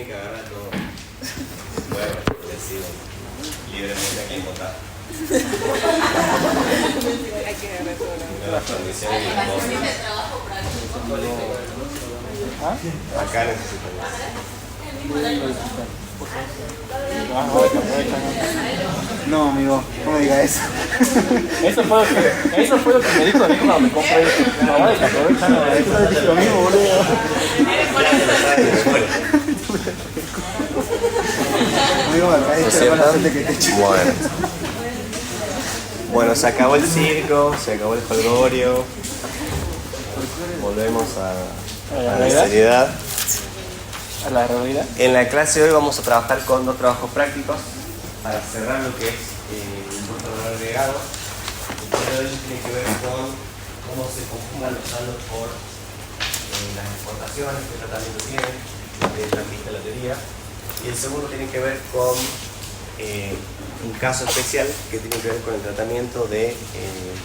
que agarrar todo. Bueno, decido libremente a quién votar. Hay que agarrar todo. Las condiciones y las cosas. Acá necesitamos. No, amigo, no me diga eso. Eso fue lo que me dijo mi hijo cuando me compré esto. Mamá, de que aprovechan a eso. Es lo mismo, boludo. Amigo, acá este es la gente que te echa. Bueno, se acabó el circo, se acabó el jolgorio. Volvemos a la seriedad. A la realidad. En la clase de hoy vamos a trabajar con dos trabajos prácticos para cerrar lo que es el impuesto al valor agregado. El primero de ellos tiene que ver con cómo se conjugan los saldos por las exportaciones, qué tratamiento tienen, que es la pista de la teoría. Y el segundo tiene que ver con un caso especial que tiene que ver con el tratamiento de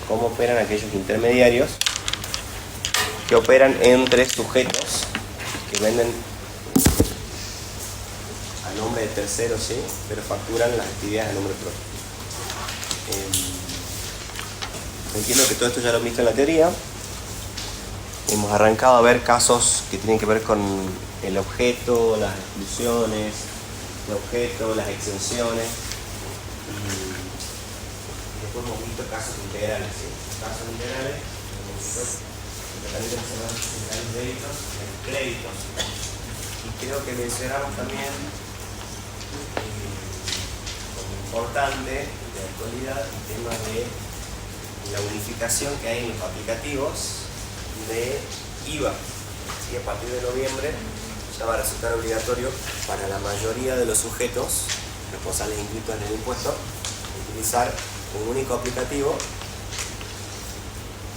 cómo operan aquellos intermediarios que operan entre sujetos que venden a nombre de terceros, ¿sí? Pero facturan las actividades a nombre propio. Entiendo que todo esto ya lo han visto en la teoría. Hemos arrancado a ver casos que tienen que ver con el objeto, las exclusiones, el objeto, las exenciones. Y después hemos visto casos integrales, ¿sí? Casos integrales, hemos visto también mencionamos integrales débitos y créditos. Y creo que mencionamos también como importante de actualidad el tema de la unificación que hay en los aplicativos de IVA. Y a partir de noviembre ya va a resultar obligatorio para la mayoría de los sujetos responsables inscritos en el impuesto utilizar un único aplicativo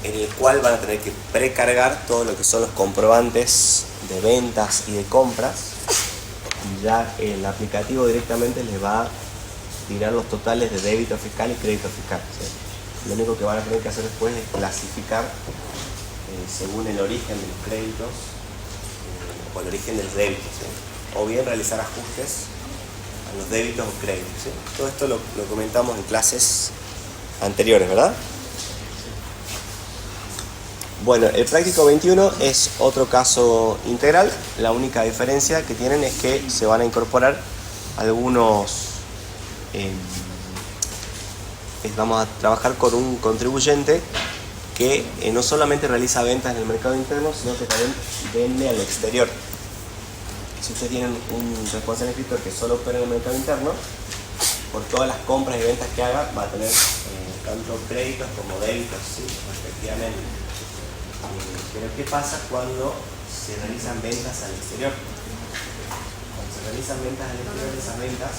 en el cual van a tener que precargar todo lo que son los comprobantes de ventas y de compras, y ya el aplicativo directamente les va a tirar los totales de débito fiscal y crédito fiscal, ¿sí? Lo único que van a tener que hacer después es clasificar según el origen de los créditos o el origen del débito, ¿sí? O bien realizar ajustes a los débitos o créditos, ¿sí? Todo esto lo comentamos en clases anteriores, ¿verdad? Bueno, el práctico 21 es otro caso integral. La única diferencia que tienen es que se van a incorporar algunos... vamos a trabajar con un contribuyente que no solamente realiza ventas en el mercado interno, sino que también vende al exterior. Si ustedes tienen un responsable inscrito que solo opera en el mercado interno, por todas las compras y ventas que haga, va a tener tanto créditos como débitos, ¿sí? Respectivamente. Pero ¿qué pasa cuando se realizan ventas al exterior? Cuando se realizan ventas al exterior, esas ventas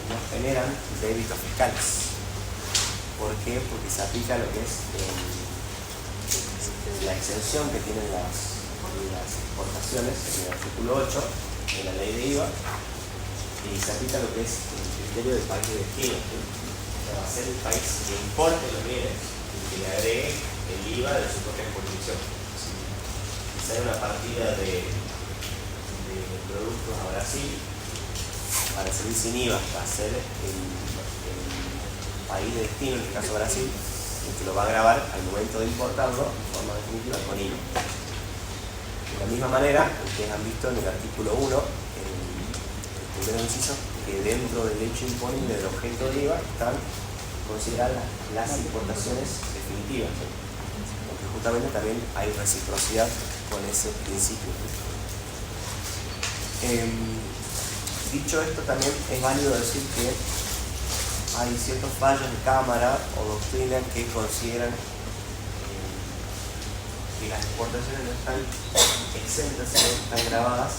no generan débitos fiscales. ¿Por qué? Porque se aplica lo que es la exención que tienen las exportaciones en el artículo 8 de la ley de IVA, y se aplica lo que es el criterio del país de destino, ¿sí? O sea, va a ser el país que importe los bienes y que le agregue el IVA de su propia jurisdicción. Si hay una partida de productos a Brasil, para salir sin IVA va a ser el país de destino, en este caso Brasil, el que lo va a grabar al momento de importarlo de forma definitiva con IVA. De la misma manera, ustedes han visto en el artículo 1, el primer inciso, que dentro del hecho imponible del objeto de IVA están consideradas las importaciones definitivas, ¿sí? Porque justamente también hay reciprocidad con ese principio. Dicho esto, también es válido decir que hay ciertos fallos de cámara o doctrina que consideran que las exportaciones no están exentas, sino que están grabadas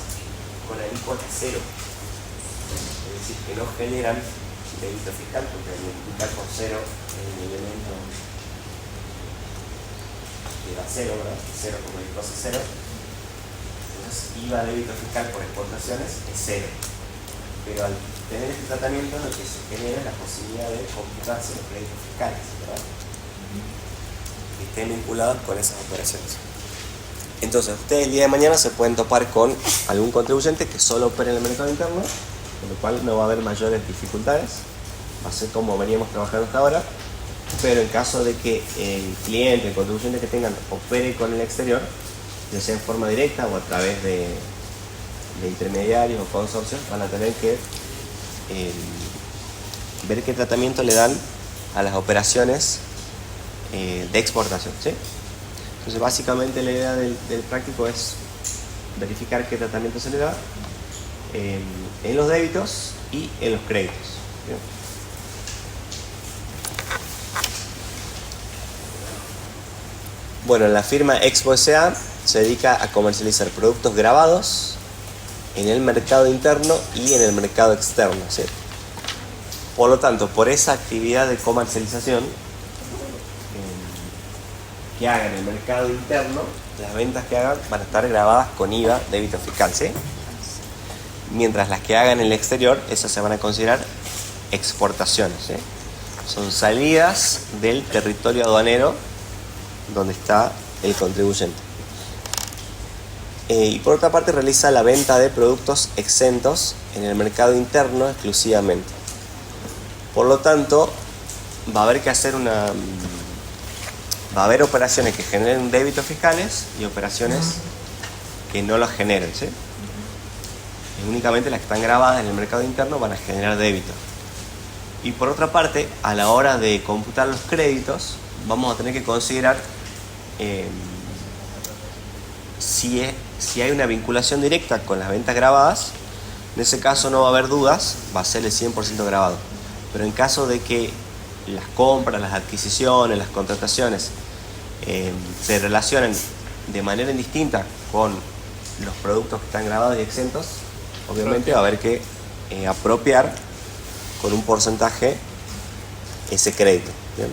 con alícuota cero. Es decir, que no generan débito fiscal, porque al multiplicar por cero el elemento da cero, ¿verdad? Cero como el costo cero. Entonces, IVA débito fiscal por exportaciones es cero. Pero al tener este tratamiento, lo que se genera es la posibilidad de computarse los créditos fiscales, ¿verdad? Que estén vinculados con esas operaciones. Entonces, ustedes el día de mañana se pueden topar con algún contribuyente que solo opere en el mercado interno, con lo cual no va a haber mayores dificultades, va a ser como veníamos trabajando hasta ahora, pero en caso de que el cliente, el contribuyente que tengan, opere con el exterior, ya sea en forma directa o a través de intermediarios o consorcios, van a tener que ver qué tratamiento le dan a las operaciones de exportación, ¿sí? Entonces básicamente la idea del práctico es verificar qué tratamiento se le da en los débitos y en los créditos. ¿Bien? Bueno, la firma Expo S.A. se dedica a comercializar productos grabados en el mercado interno y en el mercado externo, ¿sí? Por lo tanto, por esa actividad de comercialización que hagan en el mercado interno, las ventas que hagan van a estar grabadas con IVA, débito fiscal, ¿sí? Mientras las que hagan en el exterior, esas se van a considerar exportaciones, ¿sí? Son salidas del territorio aduanero donde está el contribuyente. Y por otra parte realiza la venta de productos exentos en el mercado interno exclusivamente. Por lo tanto, va a haber que hacer va a haber operaciones que generen débitos fiscales y operaciones que no los generen, ¿sí? Y únicamente las que están grabadas en el mercado interno van a generar débitos. Y por otra parte, a la hora de computar los créditos, vamos a tener que considerar si hay una vinculación directa con las ventas grabadas. En ese caso no va a haber dudas, va a ser el 100% grabado. Pero en caso de que las compras, las adquisiciones, las contrataciones se relacionen de manera indistinta con los productos que están grabados y exentos, obviamente va a haber que apropiar con un porcentaje ese crédito. ¿Bien?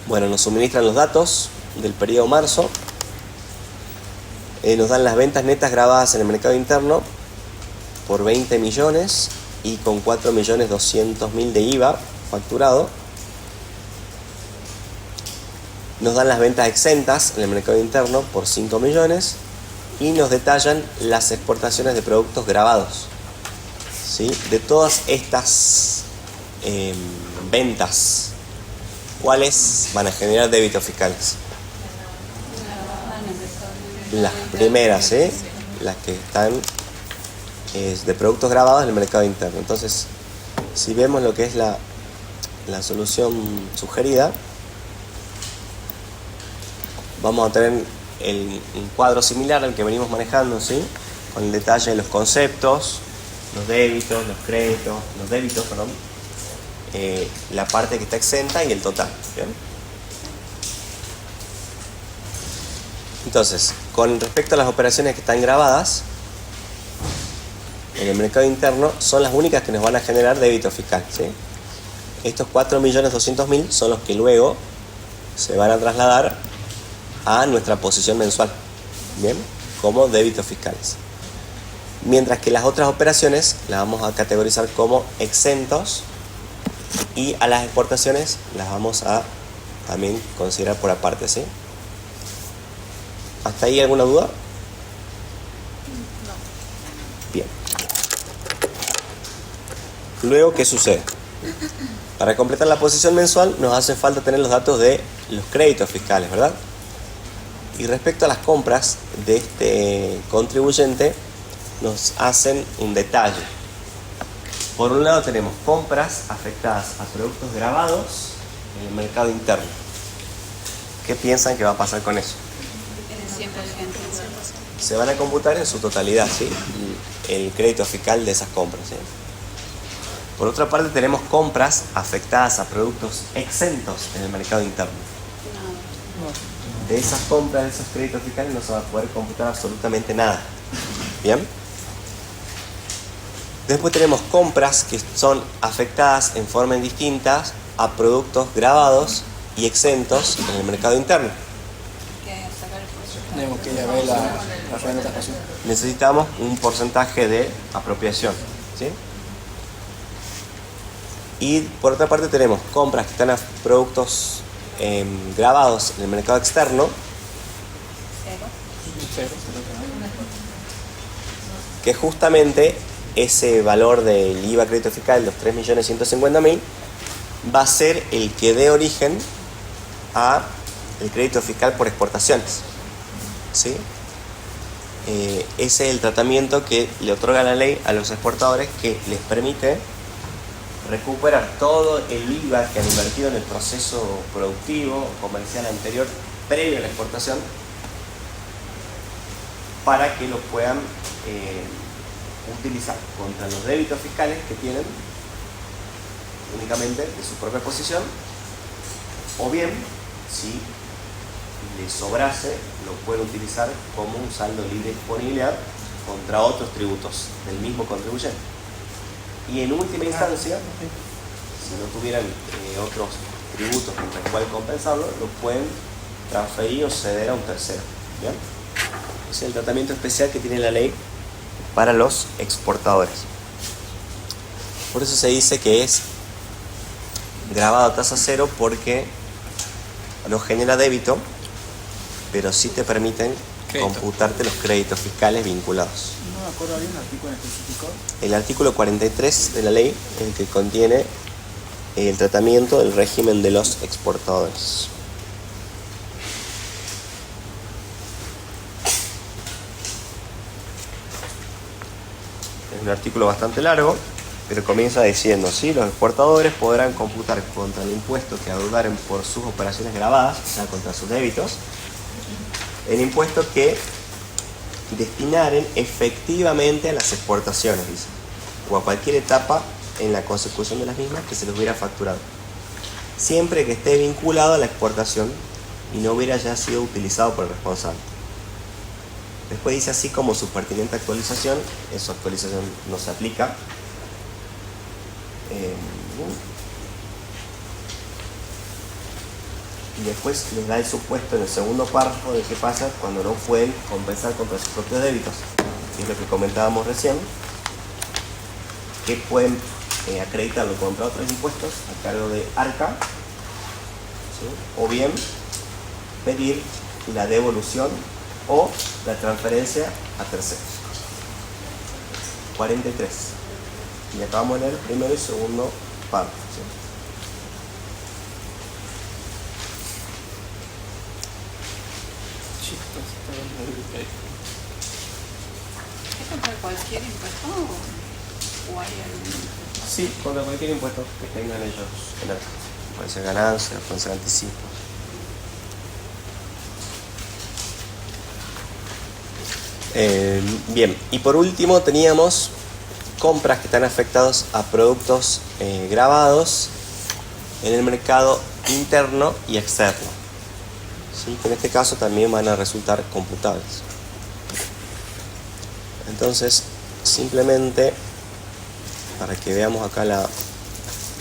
Bueno, nos suministran los datos del periodo marzo, nos dan las ventas netas grabadas en el mercado interno por 20 millones y con 4.200.000 de IVA facturado. Nos dan las ventas exentas en el mercado interno por 5 millones y nos detallan las exportaciones de productos grabados, ¿sí? De todas estas ventas, ¿cuáles van a generar débitos fiscales? Las primeras, las que están de productos grabados en el mercado interno. Entonces, si vemos lo que es la solución sugerida, vamos a tener un cuadro similar al que venimos manejando, ¿sí? Con el detalle de los conceptos, los débitos, los créditos, los débitos, perdón, la parte que está exenta y el total. ¿Bien? Entonces, con respecto a las operaciones que están grabadas en el mercado interno, son las únicas que nos van a generar débito fiscal, ¿sí? Estos 4.200.000 son los que luego se van a trasladar a nuestra posición mensual, ¿bien? Como débitos fiscales. Mientras que las otras operaciones las vamos a categorizar como exentos y a las exportaciones las vamos a también considerar por aparte, ¿sí? ¿Hasta ahí alguna duda? No. Bien. Luego, ¿qué sucede? Para completar la posición mensual nos hace falta tener los datos de los créditos fiscales, ¿verdad? Y respecto a las compras de este contribuyente, nos hacen un detalle. Por un lado tenemos compras afectadas a productos grabados en el mercado interno. ¿Qué piensan que va a pasar con eso? El 100%. Se van a computar en su totalidad, ¿sí? El crédito fiscal de esas compras, ¿sí? Por otra parte tenemos compras afectadas a productos exentos en el mercado interno. De esas compras, de esos créditos fiscales no se va a poder computar absolutamente nada. ¿Bien? Después tenemos compras que son afectadas en forma indistinta a productos grabados y exentos en el mercado interno. Tenemos que ir a ver la reglamentación. Necesitamos un porcentaje de apropiación, ¿sí? Y por otra parte tenemos compras que están a productos grabados en el mercado externo que justamente ese valor del IVA crédito fiscal, los 3.150.000, va a ser el que dé origen a el crédito fiscal por exportaciones, ¿sí? Ese es el tratamiento que le otorga la ley a los exportadores, que les permite recuperar todo el IVA que han invertido en el proceso productivo comercial anterior previo a la exportación, para que lo puedan utilizar contra los débitos fiscales que tienen únicamente de su propia posición, o bien, si les sobrase, lo pueden utilizar como un saldo libre de disponibilidad contra otros tributos del mismo contribuyente. Y en última instancia, si no tuvieran otros tributos contra el cual compensarlo, lo pueden transferir o ceder a un tercero. ¿Bien? Ese es el tratamiento especial que tiene la ley para los exportadores. Por eso se dice que es grabado a tasa cero, porque no genera débito, pero sí te permiten computarte los créditos fiscales vinculados. No me acuerdo, ¿había un artículo en específico? El artículo 43 de la ley es el que contiene el tratamiento del régimen de los exportadores. Es un artículo bastante largo, pero comienza diciendo, ¿sí? Los exportadores podrán computar contra el impuesto que adeudaren por sus operaciones grabadas, o sea, contra sus débitos, el impuesto que destinaren efectivamente a las exportaciones, dice, o a cualquier etapa en la consecución de las mismas que se les hubiera facturado, siempre que esté vinculado a la exportación y no hubiera ya sido utilizado por el responsable. Después dice, así como su pertinente actualización, esa actualización no se aplica. Y después les da el supuesto en el segundo párrafo de qué pasa cuando no pueden compensar contra sus propios débitos, que es lo que comentábamos recién, que pueden acreditarlo contra otros impuestos a cargo de ARCA, ¿sí? O bien pedir la devolución o la transferencia a terceros. 43. Y acabamos de leer primero y segundo párrafo, ¿sí? ¿Es contra cualquier impuesto o hay algún? Sí, contra cualquier impuesto que tengan ellos en el caso. Puede ser ganancias, pueden ser anticipos. Bien, y por último teníamos compras que están afectadas a productos grabados en el mercado interno y externo, ¿sí? Que en este caso también van a resultar computables. Entonces, simplemente para que veamos acá la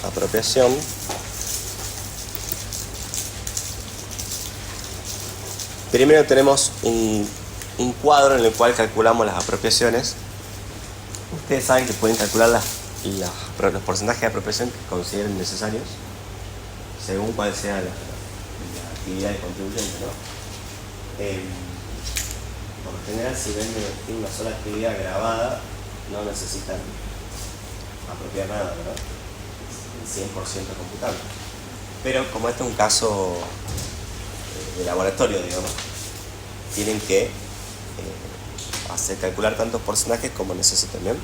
apropiación, primero tenemos un cuadro en el cual calculamos las apropiaciones. Ustedes saben que pueden calcular los porcentajes de apropiación que consideren necesarios según cuál sea la actividad del contribuyente, ¿no? Por lo general, si ven tiene una sola actividad grabada, no necesitan apropiar nada, ¿verdad? Es 100% computable. Pero como este es un caso de laboratorio, digamos, tienen que hacer calcular tantos porcentajes como necesiten, ¿bien?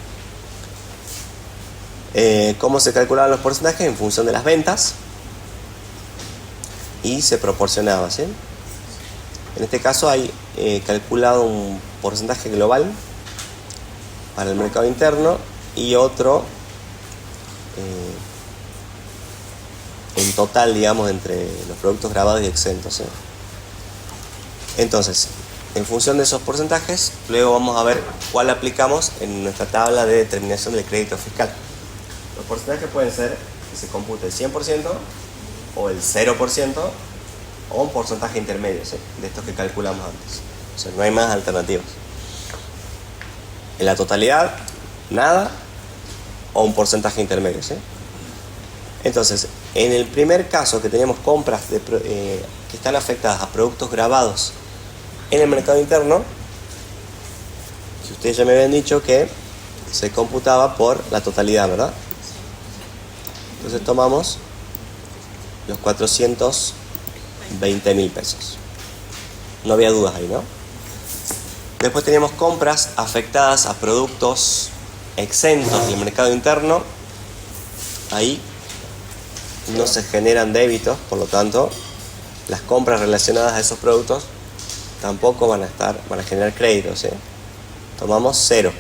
¿Cómo se calculaban los porcentajes? En función de las ventas, y se proporcionaba, ¿sí? En este caso hay calculado un porcentaje global para el mercado interno y otro en total, digamos, entre los productos grabados y exentos, ¿sí? Entonces, en función de esos porcentajes, luego vamos a ver cuál aplicamos en nuestra tabla de determinación del crédito fiscal. Los porcentajes pueden ser que se compute el 100% o el 0% o un porcentaje intermedio, ¿sí? De estos que calculamos antes. O sea, no hay más alternativas. En la totalidad, nada o un porcentaje intermedio, ¿sí? Entonces, en el primer caso que teníamos compras que están afectadas a productos grabados en el mercado interno, ustedes ya me habían dicho que se computaba por la totalidad, ¿verdad? Entonces tomamos los 420.000 pesos. No había dudas ahí, ¿no? Después teníamos compras afectadas a productos exentos del mercado interno. Ahí no se generan débitos, por lo tanto, las compras relacionadas a esos productos tampoco van a generar créditos, ¿sí? Tomamos 0.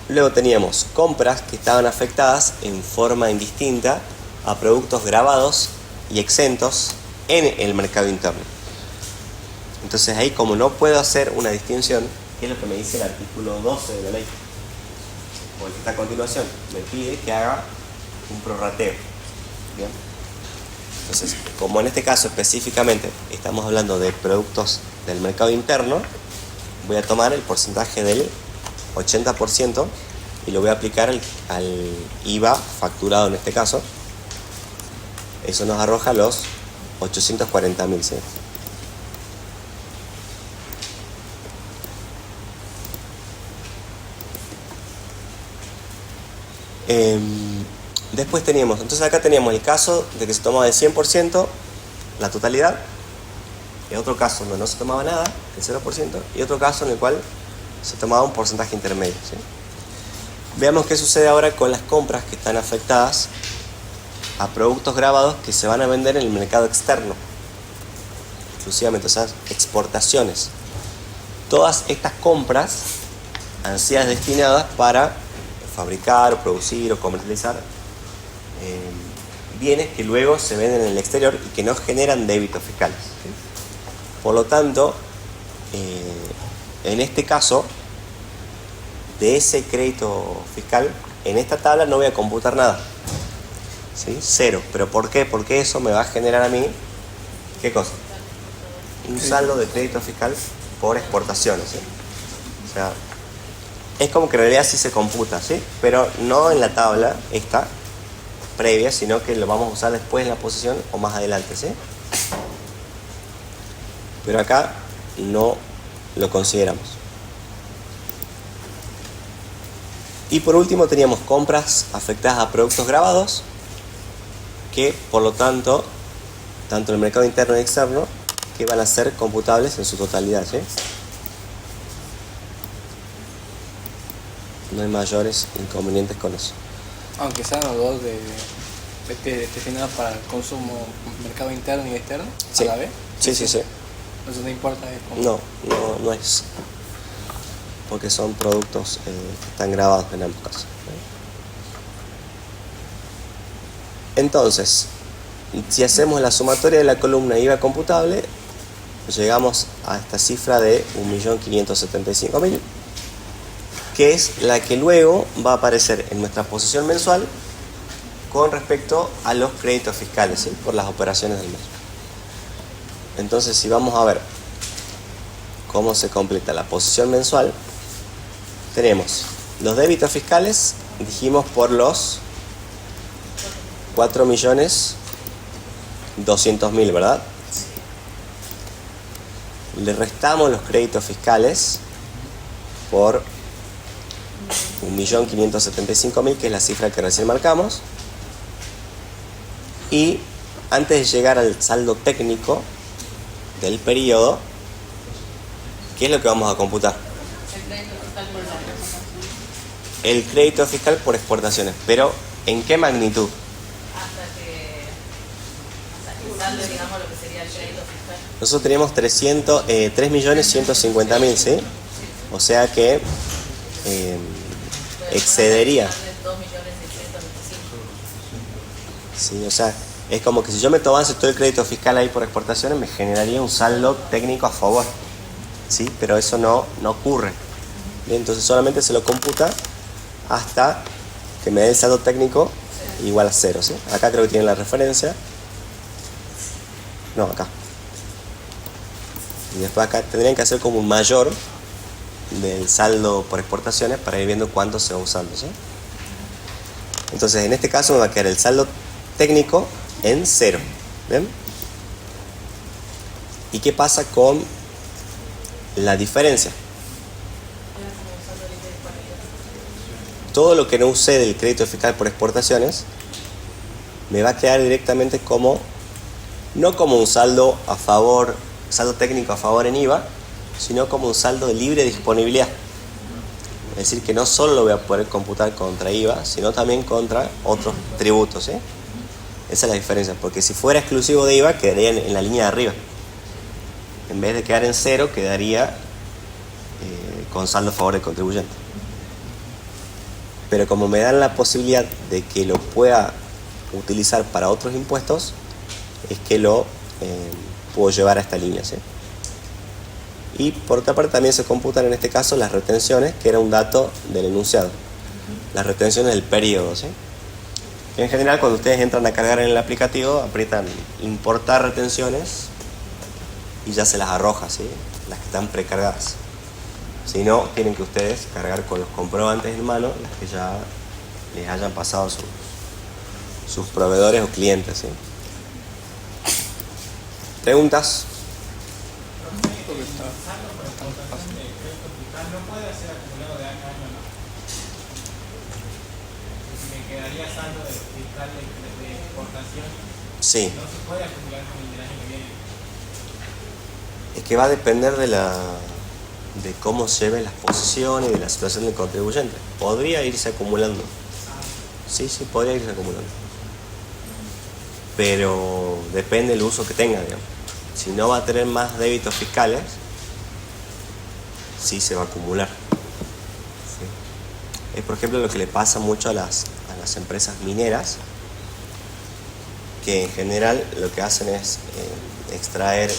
Luego teníamos compras que estaban afectadas en forma indistinta a productos grabados y exentos en el mercado interno. Entonces ahí, como no puedo hacer una distinción, que es lo que me dice el artículo 12 de la ley, o el que está a continuación, me pide que haga un prorrateo. ¿Bien? Entonces, como en este caso específicamente estamos hablando de productos del mercado interno, voy a tomar el porcentaje del 80% y lo voy a aplicar al IVA facturado en este caso. Eso nos arroja los 840.000, ¿sí? Después teníamos, entonces acá teníamos el caso de que se tomaba el 100%, la totalidad, y otro caso donde no se tomaba nada, el 0%, y otro caso en el cual se tomaba un porcentaje intermedio, ¿sí? Veamos qué sucede ahora con las compras que están afectadas a productos grabados que se van a vender en el mercado externo, exclusivamente, o sea, exportaciones. Todas estas compras han sido destinadas para fabricar o producir o comercializar bienes que luego se venden en el exterior y que no generan débitos fiscales, ¿sí? Por lo tanto, en este caso, de ese crédito fiscal, en esta tabla no voy a computar nada, ¿sí? 0. ¿Pero por qué? Porque eso me va a generar a mí, ¿qué cosa? Un saldo de crédito fiscal por exportaciones, ¿sí? O sea, es como que en realidad sí se computa, ¿sí? Pero no en la tabla esta previa, sino que lo vamos a usar después en la posición o más adelante, ¿sí? Pero acá no lo consideramos. Y por último teníamos compras afectadas a productos grabados, que por lo tanto, tanto en el mercado interno y externo, que van a ser computables en su totalidad, ¿sí? No hay mayores inconvenientes con eso. Aunque sean los dos destinados para el consumo mercado interno y externo, Sí. a la vez. Sí. Entonces no importa. No es. Porque son productos que están grabados en ambos casos. Entonces, si hacemos la sumatoria de la columna IVA computable, llegamos a esta cifra de 1.575.000, que es la que luego va a aparecer en nuestra posición mensual con respecto a los créditos fiscales, ¿sí? Por las operaciones del mes. Entonces, si vamos a ver cómo se completa la posición mensual, tenemos los débitos fiscales, dijimos por los 4.200.000, ¿verdad? Le restamos los créditos fiscales por 1.575.000, que es la cifra que recién marcamos. Y antes de llegar al saldo técnico del periodo, ¿qué es lo que vamos a computar? El crédito fiscal por exportaciones. Pero, ¿en qué magnitud? Hasta que salve, digamos, lo que sería el crédito fiscal. Nosotros teníamos 3.150.000, ¿sí? O sea que excedería. 2.625.000. Sí, o sea, es como que si yo me tomase todo el crédito fiscal ahí por exportaciones, me generaría un saldo técnico a favor, ¿sí? Pero eso no ocurre. Bien, entonces solamente se lo computa hasta que me dé el saldo técnico igual a 0, ¿sí? Acá creo que tienen la referencia. No, acá. Y después acá tendrían que hacer como un mayor del saldo por exportaciones para ir viendo cuánto se va usando, ¿sí? Entonces en este caso me va a quedar el saldo técnico en 0, ¿bien? ¿Y qué pasa con la diferencia? Todo lo que no use del crédito fiscal por exportaciones me va a quedar directamente como, no como un saldo a favor, saldo técnico a favor en IVA, sino como un saldo de libre disponibilidad. Es decir, que no solo lo voy a poder computar contra IVA, sino también contra otros tributos, ¿eh? Esa es la diferencia, porque si fuera exclusivo de IVA, quedaría en la línea de arriba. En vez de quedar en cero, quedaría con saldo a favor del contribuyente. Pero como me dan la posibilidad de que lo pueda utilizar para otros impuestos, es que lo puedo llevar a esta línea, ¿sí? Y por otra parte también se computan en este caso las retenciones, que era un dato del enunciado. Las retenciones del periodo, ¿sí? En general, cuando ustedes entran a cargar en el aplicativo, aprietan importar retenciones y ya se las arroja, ¿sí? Las que están precargadas. Si no, tienen que ustedes cargar con los comprobantes en mano, las que ya les hayan pasado sus proveedores o clientes, ¿sí? ¿Preguntas? No puede ser acumulado de año a año, ¿no? Si me quedaría saldo de fiscal de exportación, Sí. no se puede acumular con el del año que viene. Es que va a depender de cómo se ven las posiciones y de la situación del contribuyente. Podría irse acumulando. Sí, podría irse acumulando. Pero depende del uso que tenga, digamos. Si no va a tener más débitos fiscales, sí se va a acumular. Sí. Es por ejemplo lo que le pasa mucho a las empresas mineras, que en general lo que hacen es extraer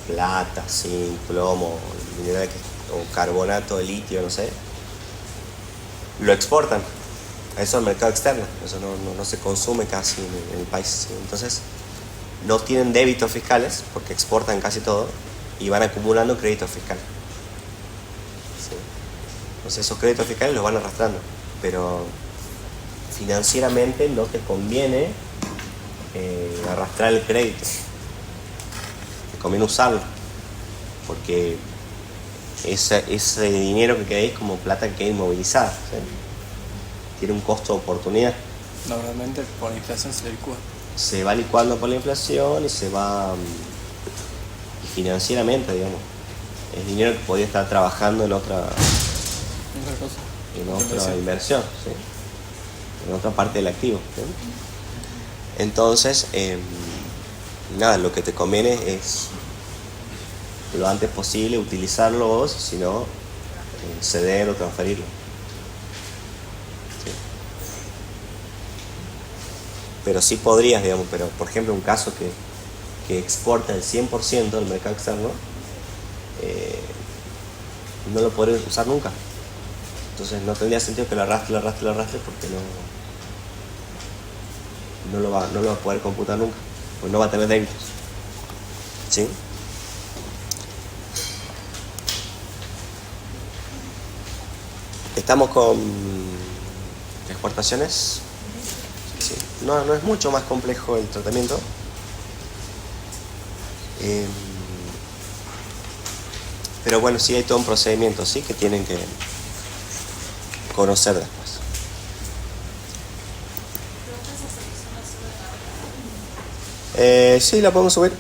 plata, zinc, plomo, mineral o carbonato de litio, no sé, lo exportan a eso al mercado externo. Eso no se consume casi en el país, ¿sí? Entonces no tienen débitos fiscales porque exportan casi todo y van acumulando créditos fiscales, ¿sí? Entonces esos créditos fiscales los van arrastrando, pero financieramente no te conviene arrastrar el crédito, te conviene usarlo, porque ese dinero que queda ahí es como plata que queda inmovilizada, ¿sí? Tiene un costo de oportunidad. Normalmente por inflación se licúa. Se va licuando por la inflación y se va financieramente, digamos. Es dinero que podría estar trabajando en otra inversión, ¿sí? En otra parte del activo, ¿sí? Entonces, nada, lo que te conviene es lo antes posible utilizarlo vos, si no, ceder o transferirlo. ¿Sí? Pero sí podrías, digamos, pero por ejemplo un caso que exporta el 100% del mercado externo, no lo podrías usar nunca. Entonces no tendría sentido que lo arrastre porque no lo va a poder computar nunca, pues no va a tener débitos, ¿sí? Estamos con exportaciones. Sí. No es mucho más complejo el tratamiento. Pero bueno, sí hay todo un procedimiento, ¿sí? Que tienen que conocer después. Sí, la podemos subir.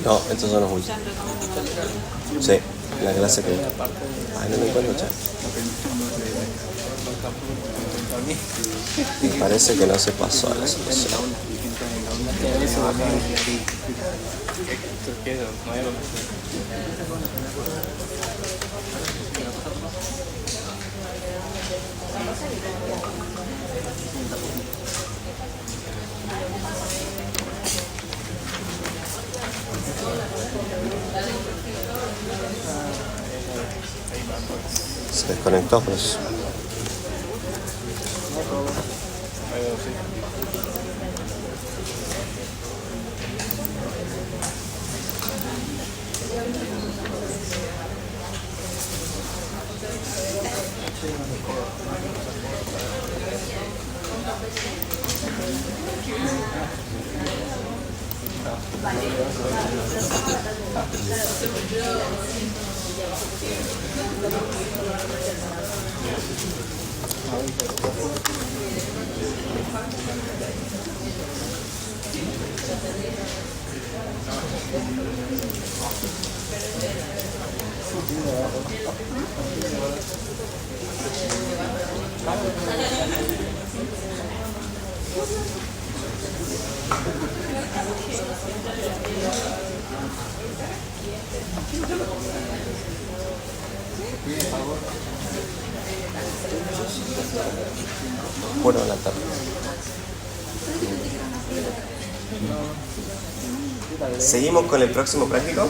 No, estos son los últimos. Sí. La clase que... Ay, no me encuentro, chat. Me parece que no se pasó a la solución. Se desconectó, pues. Bueno, la tarde. Seguimos con el próximo práctico.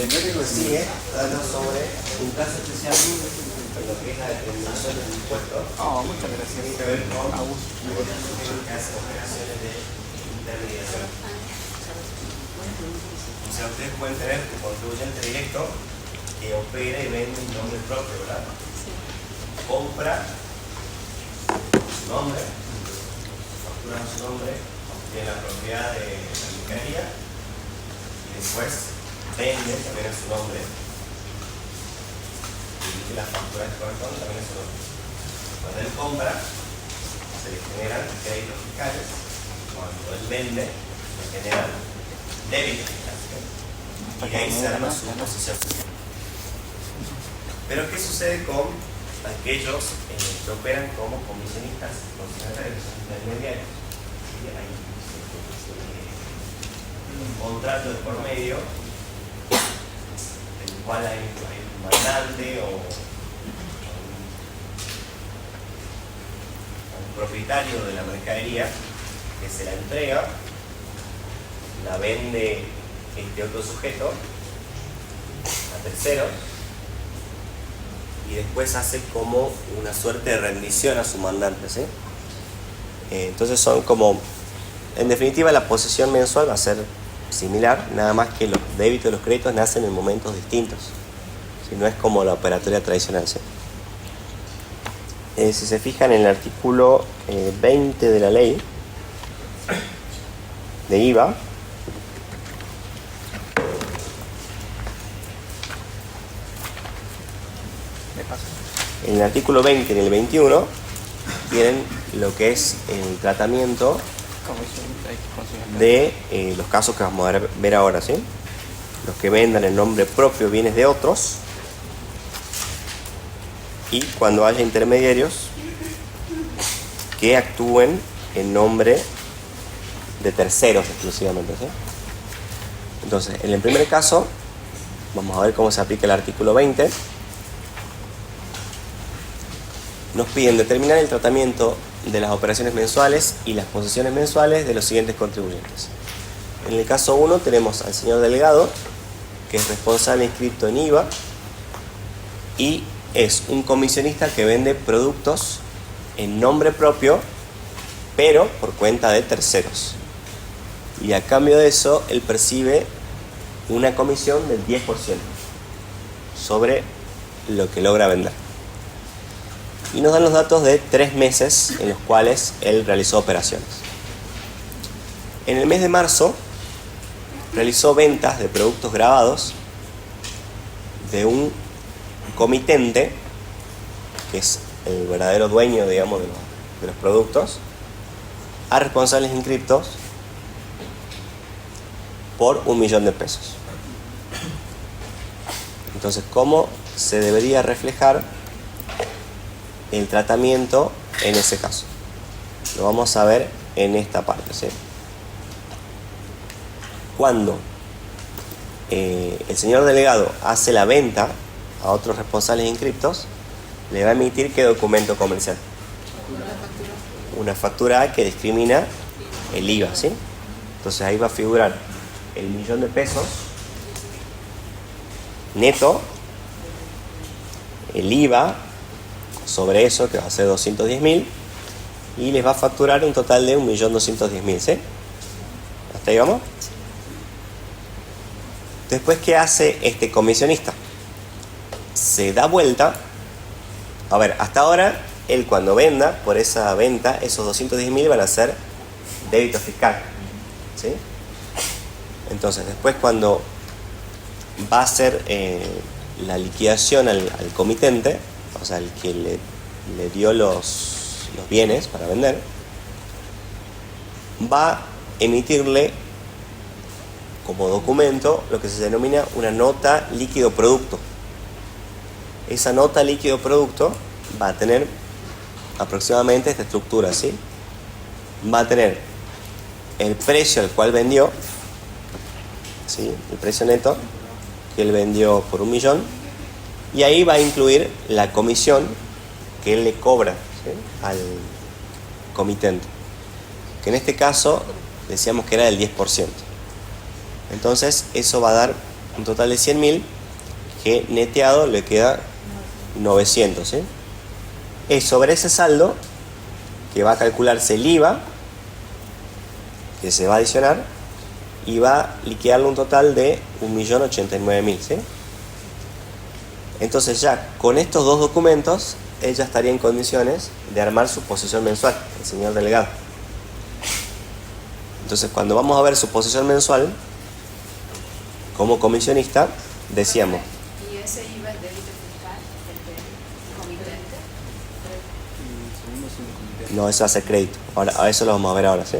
El práctico sigue hablando sobre un caso especial en lo que es la determinación del impuesto. Muchas gracias. Tiene que ver con que hace operaciones de intermediación. O sea, ustedes pueden tener un contribuyente directo que opera y vende en nombre propio, ¿verdad? Compra su nombre, factura su nombre, tiene la propiedad de la mercadería y después vende también a su nombre y que las facturas que corresponden también a su nombre. Cuando él compra, se le generan créditos fiscales. Cuando él vende, se generan débitos fiscales. Y de ahí se arma su posición fiscal. Pero ¿qué sucede con aquellos que operan como comisionistas, consignatarios, intermediarios? ¿Sí? Hay un contrato de por medio, en el cual hay un mandante o un propietario de la mercadería que se la entrega, la vende otro sujeto a terceros y después hace como una suerte de rendición a su mandante, ¿sí? Entonces son como, en definitiva la posesión mensual va a ser similar, nada más que los débitos y los créditos nacen en momentos distintos, ¿sí? No es como la operatoria tradicional, ¿sí? Si se fijan en el artículo 20 de la ley de IVA, en el artículo 20 y en el 21 tienen lo que es el tratamiento de los casos que vamos a ver ahora, ¿sí? Los que vendan en nombre propio bienes de otros y cuando haya intermediarios que actúen en nombre de terceros exclusivamente, ¿sí? Entonces, en el primer caso vamos a ver cómo se aplica el artículo 20. Nos piden determinar el tratamiento de las operaciones mensuales y las posesiones mensuales de los siguientes contribuyentes. En el caso 1 tenemos al señor Delgado, que es responsable inscrito en IVA y es un comisionista que vende productos en nombre propio, pero por cuenta de terceros. Y a cambio de eso, él percibe una comisión del 10% sobre lo que logra vender. Y nos dan los datos de 3 meses en los cuales él realizó operaciones. En el mes de marzo realizó ventas de productos grabados de un comitente, que es el verdadero dueño, digamos, de los productos, a responsables inscriptos por 1.000.000 de pesos. Entonces, ¿cómo se debería reflejar el tratamiento en ese caso? Lo vamos a ver en esta parte, ¿sí? Cuando el señor delegado hace la venta a otros responsables inscriptos, le va a emitir ¿qué documento comercial? Una factura que discrimina el IVA, ¿sí? Entonces ahí va a figurar el 1.000.000 de pesos neto, el IVA sobre eso, que va a ser 210.000, y les va a facturar un total de 1.210.000, ¿sí? ¿Hasta ahí vamos? Después, ¿qué hace este comisionista? Se da vuelta. A ver, hasta ahora, él cuando venda, por esa venta, esos 210.000 van a ser débito fiscal, ¿sí? Entonces, después cuando va a hacer la liquidación al comitente, o sea, el que le dio los bienes para vender, va a emitirle como documento lo que se denomina una nota líquido producto. Esa nota líquido producto va a tener aproximadamente esta estructura, ¿sí? Va a tener el precio al cual vendió, ¿sí? El precio neto que él vendió por 1.000.000, y ahí va a incluir la comisión que él le cobra, ¿sí?, al comitente, que en este caso decíamos que era del 10%. Entonces eso va a dar un total de 100.000, que neteado le queda 900, ¿sí? Es sobre ese saldo que va a calcularse el IVA que se va a adicionar, y va a liquidarle un total de 1.089.000, ¿sí? Entonces ya con estos dos documentos él ya estaría en condiciones de armar su posición mensual, el señor delegado. Entonces, cuando vamos a ver su posición mensual como comisionista, decíamos, ¿Y ese IVA es débito fiscal del comitente? no, eso hace crédito. Ahora, a eso lo vamos a ver ahora, ¿sí?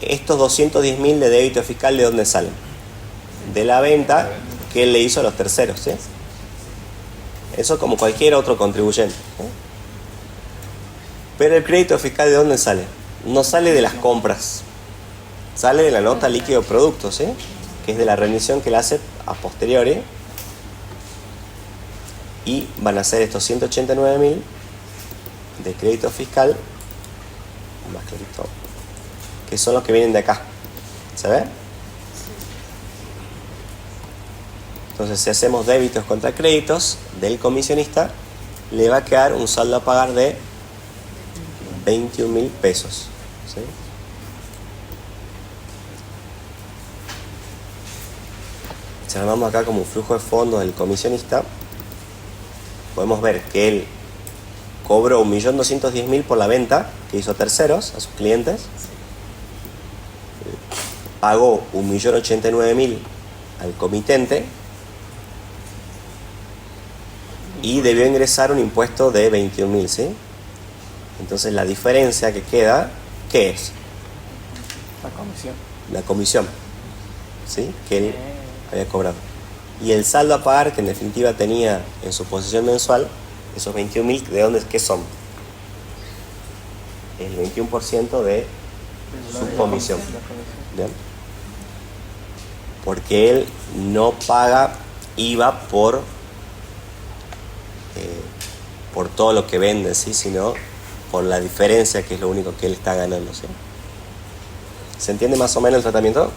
Estos 210.000 de débito fiscal, ¿de dónde salen? De la venta que él le hizo a los terceros, ¿sí? Eso como cualquier otro contribuyente, ¿sí? Pero el crédito fiscal, ¿de dónde sale? No sale de las compras, sale de la nota líquido producto, ¿sí?, que es de la remisión que le hace a posteriori, y van a ser estos 189.000 de crédito fiscal, más clarito, que son los que vienen de acá. ¿Se ve? Entonces, si hacemos débitos contra créditos del comisionista, le va a quedar un saldo a pagar de 21.000 pesos, ¿sí? Si armamos acá como un flujo de fondos del comisionista, podemos ver que él cobró 1.210.000 por la venta que hizo a terceros, a sus clientes, pagó 1.089.000 al comitente y debió ingresar un impuesto de 21.000, ¿sí? Entonces la diferencia que queda, ¿qué es? La comisión. La comisión, ¿sí?, que él había cobrado. Y el saldo a pagar que en definitiva tenía en su posición mensual, esos 21.000, ¿de dónde es? ¿Qué son? El 21% de su comisión. ¿Bien? Porque él no paga IVA por todo lo que vende, ¿sí?, sino por la diferencia, que es lo único que él está ganando, ¿sí? ¿Se entiende más o menos el tratamiento?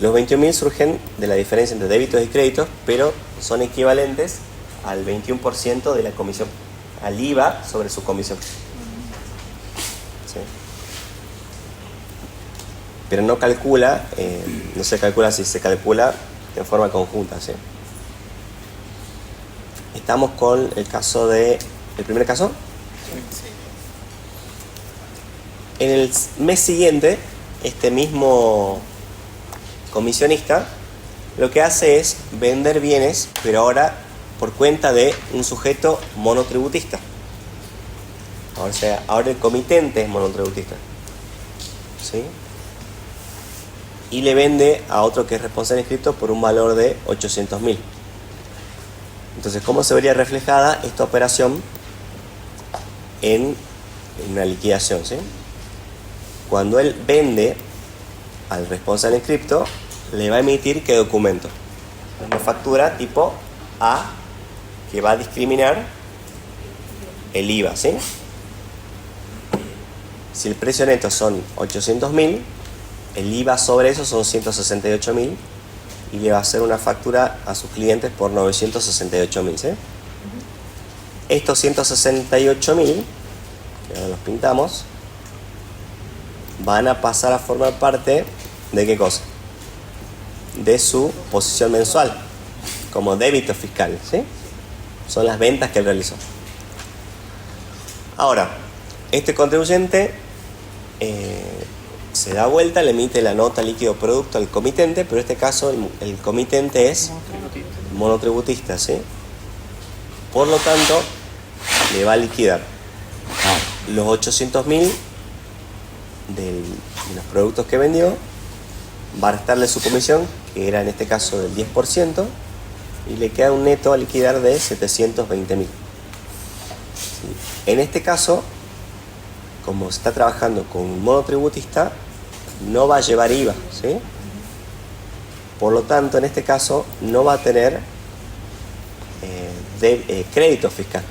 Los 21.000 surgen de la diferencia entre débitos y créditos, pero son equivalentes al 21% de la comisión, al IVA sobre su comisión, ¿sí? Pero no calcula, no se calcula si se calcula en forma conjunta, ¿sí? Estamos con el caso de... ¿El primer caso? Sí. En el mes siguiente, este mismo comisionista lo que hace es vender bienes, pero ahora por cuenta de un sujeto monotributista. O sea, ahora el comitente es monotributista. ¿Sí? Y le vende a otro que es responsable inscripto por un valor de 800.000. Entonces, ¿cómo se vería reflejada esta operación en una liquidación? ¿Sí? Cuando él vende al responsable inscripto, le va a emitir ¿qué documento? Una factura tipo A que va a discriminar el IVA, ¿sí? Si el precio neto son 800.000, el IVA sobre eso son 168.000 y le va a hacer una factura a sus clientes por 968.000, ¿sí? Estos 168.000, que ahora los pintamos, van a pasar a formar parte ¿de qué cosa? De su posición mensual, como débito fiscal, ¿sí? Son las ventas que él realizó. Ahora, este contribuyente se da vuelta, le emite la nota líquido producto al comitente, pero en este caso el comitente es monotributista, ¿sí? Por lo tanto, le va a liquidar los 800.000 de los productos que vendió, va a restarle su comisión, que era en este caso del 10%, y le queda un neto a liquidar de 720.000. En este caso, como se está trabajando con un monotributista, no va a llevar IVA, ¿sí? Por lo tanto, en este caso, no va a tener crédito fiscal,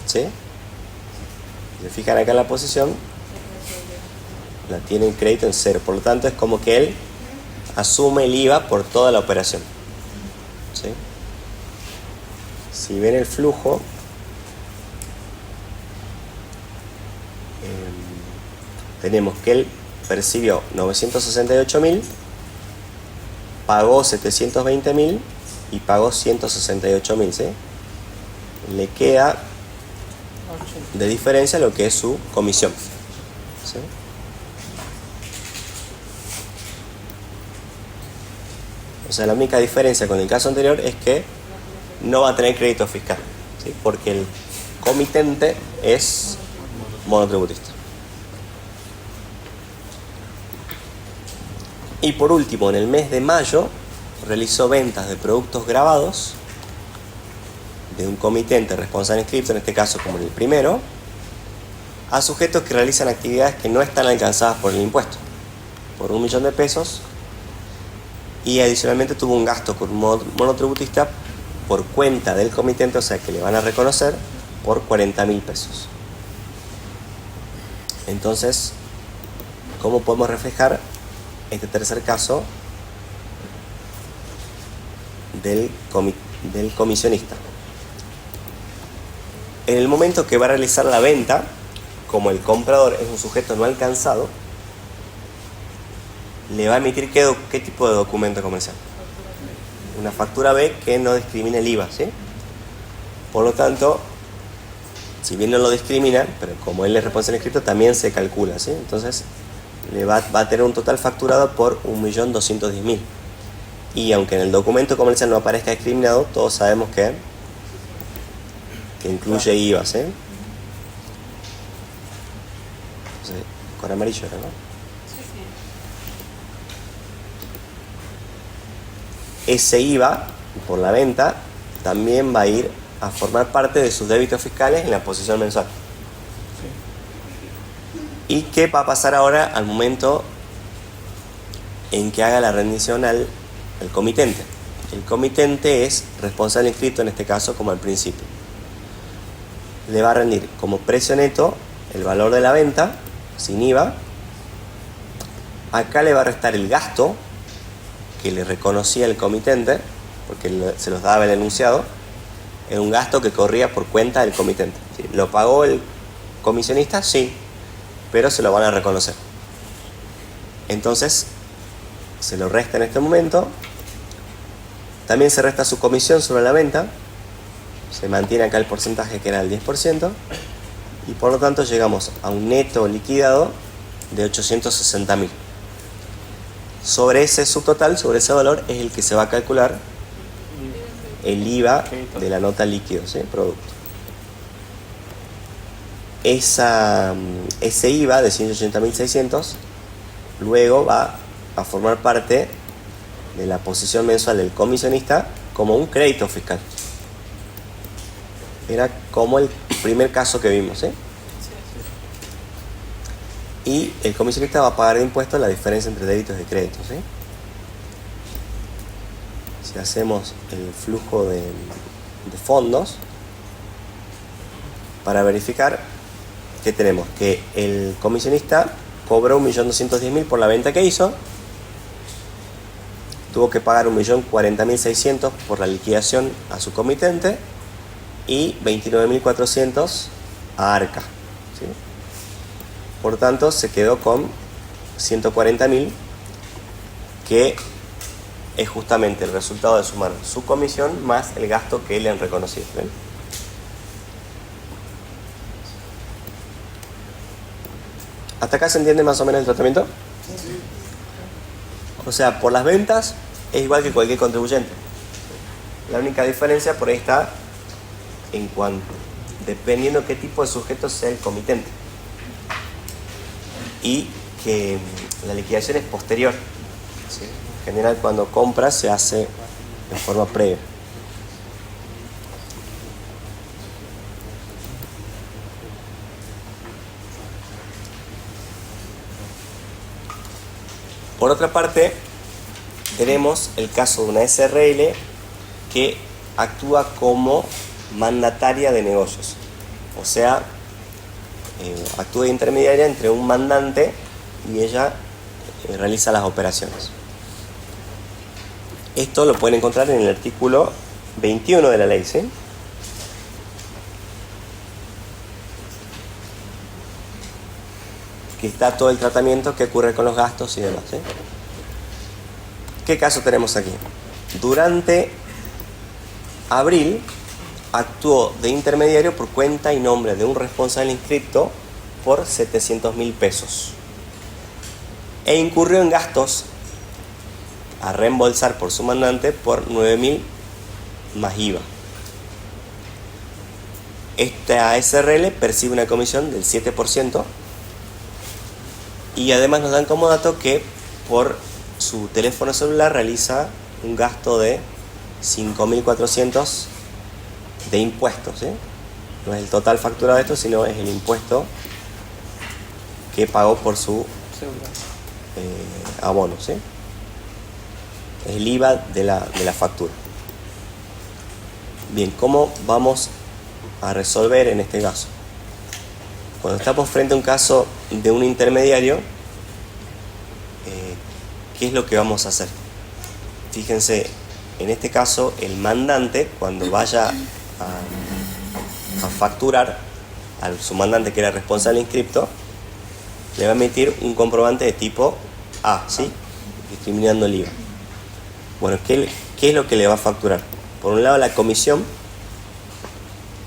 ¿sí? Si se fijan acá en la posición, la tiene en crédito en cero. Por lo tanto, es como que él asume el IVA por toda la operación, ¿sí? Si ven el flujo, tenemos que él percibió 968.000, pagó 720.000 y pagó 168.000, ¿sí? Le queda de diferencia lo que es su comisión, ¿sí? O sea, la única diferencia con el caso anterior es que no va a tener crédito fiscal, ¿sí? Porque el comitente es monotributista. Y por último, en el mes de mayo, realizó ventas de productos grabados de un comitente responsable inscripto, en este caso como en el primero, a sujetos que realizan actividades que no están alcanzadas por el impuesto, por 1.000.000 de pesos, y adicionalmente tuvo un gasto con un monotributista por cuenta del comitente, o sea que le van a reconocer por 40.000 pesos. Entonces, ¿cómo podemos reflejar este tercer caso del comisionista? En el momento que va a realizar la venta, como el comprador es un sujeto no alcanzado, le va a emitir ¿qué tipo de documento comercial? Una factura B que no discrimina el IVA, ¿sí? Por lo tanto, si bien no lo discrimina, pero como él es responsable inscrito, también se calcula, ¿sí? Entonces, le va a tener un total facturado por 1.210.000. Y aunque en el documento comercial no aparezca discriminado, todos sabemos que incluye IVA, ¿sí? Entonces, con amarillo era, ¿no? Ese IVA por la venta también va a ir a formar parte de sus débitos fiscales en la posición mensual. ¿Y qué va a pasar ahora al momento en que haga la rendición al comitente? El comitente es responsable inscrito en este caso como al principio. Le va a rendir como precio neto el valor de la venta sin IVA. Acá le va a restar el gasto que le reconocía el comitente, porque se los daba el enunciado. Es un gasto que corría por cuenta del comitente. ¿Sí? ¿Lo pagó el comisionista? Sí, pero se lo van a reconocer. Entonces, se lo resta en este momento. También se resta su comisión sobre la venta. Se mantiene acá el porcentaje que era el 10%. Y por lo tanto llegamos a un neto liquidado de 860.000. Sobre ese subtotal, sobre ese valor, es el que se va a calcular el IVA de la nota líquido, ¿sí? Producto. ese IVA de 180.600 luego va a formar parte de la posición mensual del comisionista como un crédito fiscal. Era como el primer caso que vimos, ¿eh? Y el comisionista va a pagar de impuestos la diferencia entre débitos y créditos, ¿eh? Si hacemos el flujo de fondos, para verificar que tenemos que el comisionista cobró 1.210.000 por la venta que hizo, tuvo que pagar 1.040.600 por la liquidación a su comitente y 29.400 a Arca, ¿sí? Por tanto se quedó con 140.000, que es justamente el resultado de sumar su comisión más el gasto que le han reconocido, ¿ven? ¿Hasta acá se entiende más o menos el tratamiento? Sí. O sea, por las ventas es igual que cualquier contribuyente. La única diferencia por ahí está en cuanto, dependiendo qué tipo de sujeto sea el comitente. Y que la liquidación es posterior, ¿sí? En general, cuando compra se hace de forma previa. Por otra parte, tenemos el caso de una SRL que actúa como mandataria de negocios. O sea, actúa de intermediaria entre un mandante y ella realiza las operaciones. Esto lo pueden encontrar en el artículo 21 de la ley, ¿sí? Que está todo el tratamiento que ocurre con los gastos y demás, ¿sí? ¿Qué caso tenemos aquí? Durante abril actuó de intermediario por cuenta y nombre de un responsable inscripto por 700.000 pesos e incurrió en gastos a reembolsar por su mandante por 9.000 más IVA. Esta SRL percibe una comisión del 7% y además nos dan como dato que por su teléfono celular realiza un gasto de 5.400 de impuestos, ¿eh? No es el total facturado de esto, sino es el impuesto que pagó por su abono, ¿sí? Es el IVA de la factura. Bien, ¿cómo vamos a resolver en este caso? Cuando estamos frente a un caso de un intermediario, ¿qué es lo que vamos a hacer? Fíjense, en este caso el mandante, cuando vaya a facturar a su mandante que era responsable inscripto, le va a emitir un comprobante de tipo A, ¿sí? Discriminando el IVA. Bueno, ¿qué es lo que le va a facturar? Por un lado la comisión,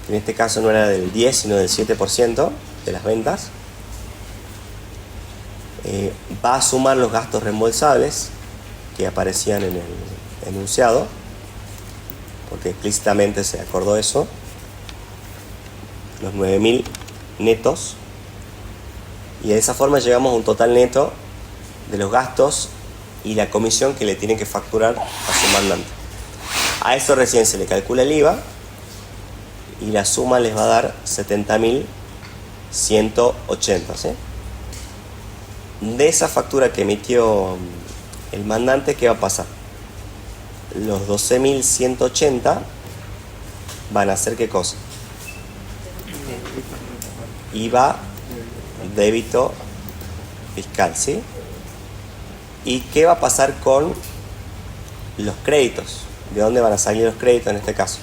que en este caso no era del 10 sino del 7% de las ventas. Va a sumar los gastos reembolsables que aparecían en el enunciado, porque explícitamente se acordó eso, los 9.000 netos, y de esa forma llegamos a un total neto de los gastos y la comisión que le tienen que facturar a su mandante. A eso recién se le calcula el IVA y la suma les va a dar 70.180, ¿sí? De esa factura que emitió el mandante, ¿qué va a pasar? Los 12.180 van a hacer ¿qué cosa? IVA, débito fiscal, ¿sí? ¿Y qué va a pasar con los créditos? ¿De dónde van a salir los créditos en este caso?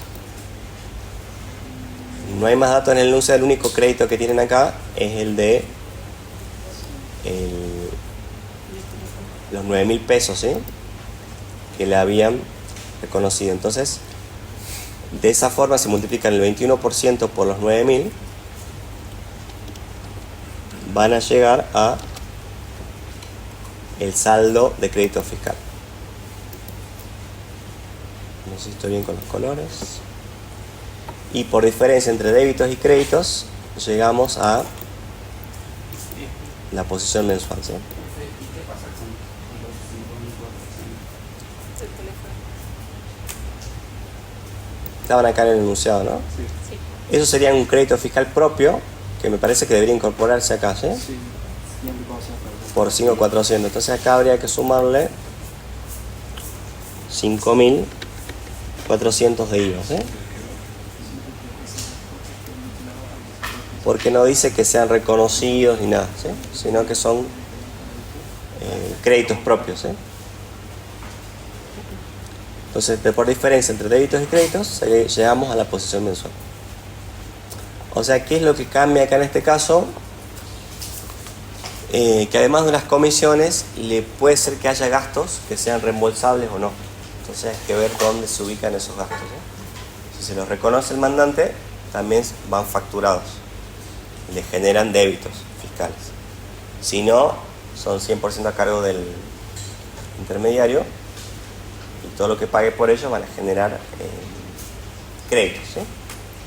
No hay más datos en el enunciado, el único crédito que tienen acá es el de los 9.000 pesos, ¿sí? Que le habían reconocido. Entonces, de esa forma se multiplican el 21% por los 9.000, van a llegar a el saldo de crédito fiscal. No sé si estoy bien con los colores. Y por diferencia entre débitos y créditos, llegamos a la posición mensual, ¿sí? ¿Y qué pasa con los 5.400? El teléfono. Estaban acá en el enunciado, ¿no? Sí, Sí. Eso sería un crédito fiscal propio, que me parece que debería incorporarse acá, ¿sí? sí. 100 cosas, perdón. Por 5.400. Entonces acá habría que sumarle 5.400 de IVA, ¿sí? Porque no dice que sean reconocidos ni nada, ¿sí? Sino que son créditos propios, ¿sí? Entonces, por diferencia entre débitos y créditos, llegamos a la posición mensual. O sea, ¿qué es lo que cambia acá en este caso? Que además de las comisiones, le puede ser que haya gastos que sean reembolsables o no. Entonces hay que ver dónde se ubican esos gastos, ¿sí? Si se los reconoce el mandante, también van facturados. Le generan débitos fiscales. Si no, son 100% a cargo del intermediario y todo lo que pague por ellos van a generar créditos, ¿sí?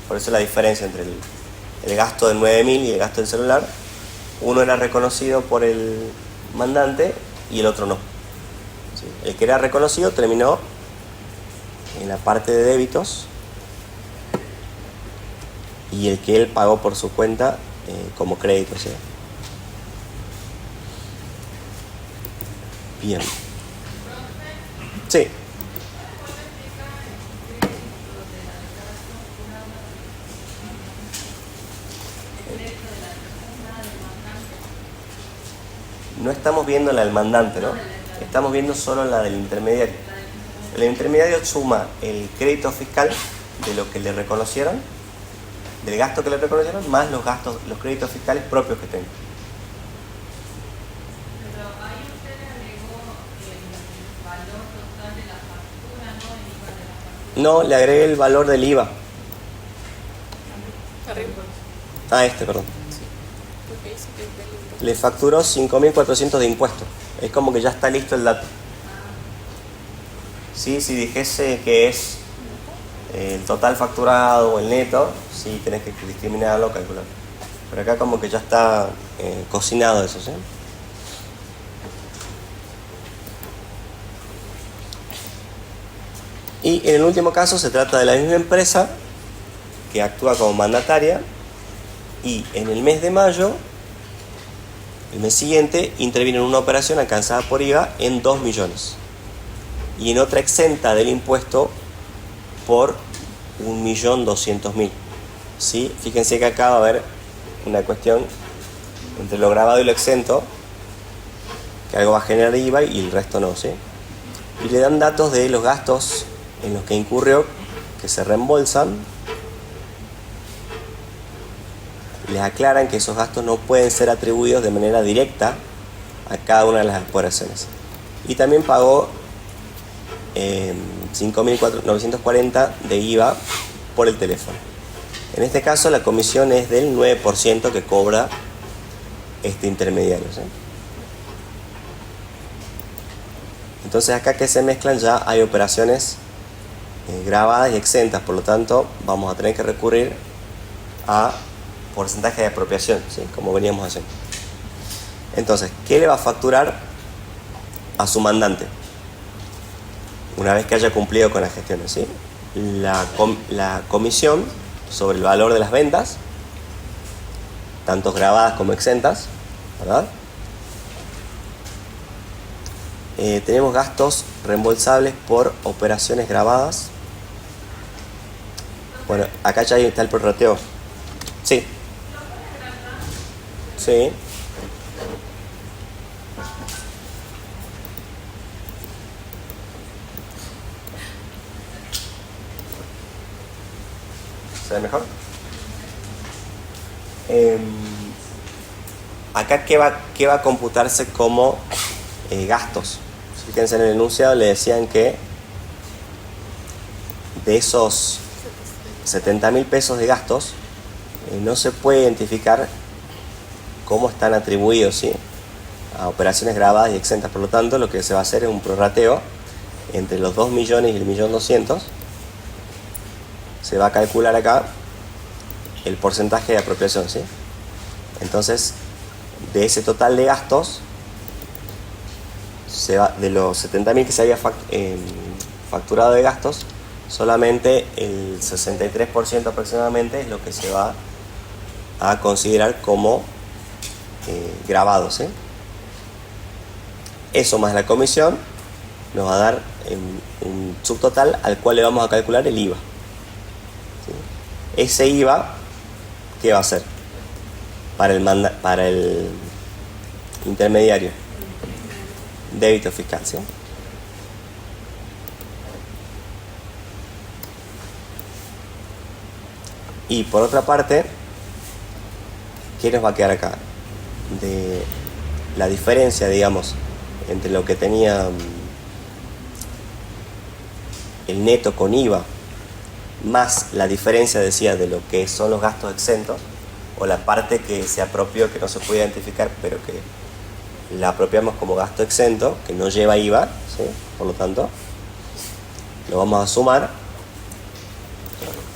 Por eso la diferencia entre el gasto de 9.000 y el gasto del celular. Uno era reconocido por el mandante y el otro no, ¿sí? El que era reconocido terminó en la parte de débitos y el que él pagó por su cuenta como crédito, ¿sí? Bien. Sí. No estamos viendo la del mandante, ¿no? Estamos viendo solo la del intermediario. El intermediario suma el crédito fiscal de lo que le reconocieron, del gasto que le reconocieron, más los gastos, los créditos fiscales propios que tenga. Pero ahí usted le agregó el valor total de la factura, ¿no? El IVA de la factura. No, le agregué el valor del IVA. Arriba. Perdón. Porque dice que es del impuesto. Le facturó 5.400 de impuestos. Es como que ya está listo el dato. Sí, si dijese que es el total facturado o el neto, sí tenés que discriminarlo, calcular. Pero acá como que ya está cocinado eso, ¿sí? Y en el último caso se trata de la misma empresa que actúa como mandataria y en el mes de mayo, el mes siguiente, interviene en una operación alcanzada por IVA en 2 millones y en otra exenta del impuesto por 1.200.000. ¿Sí? Fíjense que acá va a haber una cuestión entre lo grabado y lo exento, que algo va a generar IVA y el resto no, ¿sí? Y le dan datos de los gastos en los que incurrió, que se reembolsan. Les aclaran que esos gastos no pueden ser atribuidos de manera directa a cada una de las operaciones. Y también pagó 5.940 de IVA por el teléfono. En este caso la comisión es del 9% que cobra este intermediario, ¿sí? Entonces acá que se mezclan ya hay operaciones grabadas y exentas, por lo tanto vamos a tener que recurrir a porcentaje de apropiación, ¿sí? Como veníamos haciendo. Entonces, ¿qué le va a facturar a su mandante una vez que haya cumplido con las gestiones, ¿sí? La comisión sobre el valor de las ventas, tanto grabadas como exentas, ¿verdad? Tenemos gastos reembolsables por operaciones grabadas. Bueno, acá ya está el prorrateo. Sí. Sí. ¿Se ve mejor? Acá, ¿qué va a computarse como gastos? Fíjense en el enunciado, le decían que de esos 70.000 pesos de gastos, no se puede identificar cómo están atribuidos, ¿sí? A operaciones grabadas y exentas. Por lo tanto, lo que se va a hacer es un prorrateo entre los 2 millones y el 1.200.000. Se va a calcular acá el porcentaje de apropiación, ¿sí? Entonces, de ese total de gastos, se va, de los 70.000 que se había facturado de gastos, solamente el 63% aproximadamente es lo que se va a considerar como grabado, ¿sí? Eso más la comisión nos va a dar un subtotal al cual le vamos a calcular el IVA, ¿sí? Ese IVA, ¿qué va a ser? Para el intermediario, débito fiscal, ¿sí? Y por otra parte, ¿qué nos va a quedar acá? De la diferencia, digamos, entre lo que tenía el neto con IVA, más la diferencia, decía, de lo que son los gastos exentos, o la parte que se apropió, que no se puede identificar, pero que la apropiamos como gasto exento, que no lleva IVA, ¿sí? Por lo tanto, lo vamos a sumar.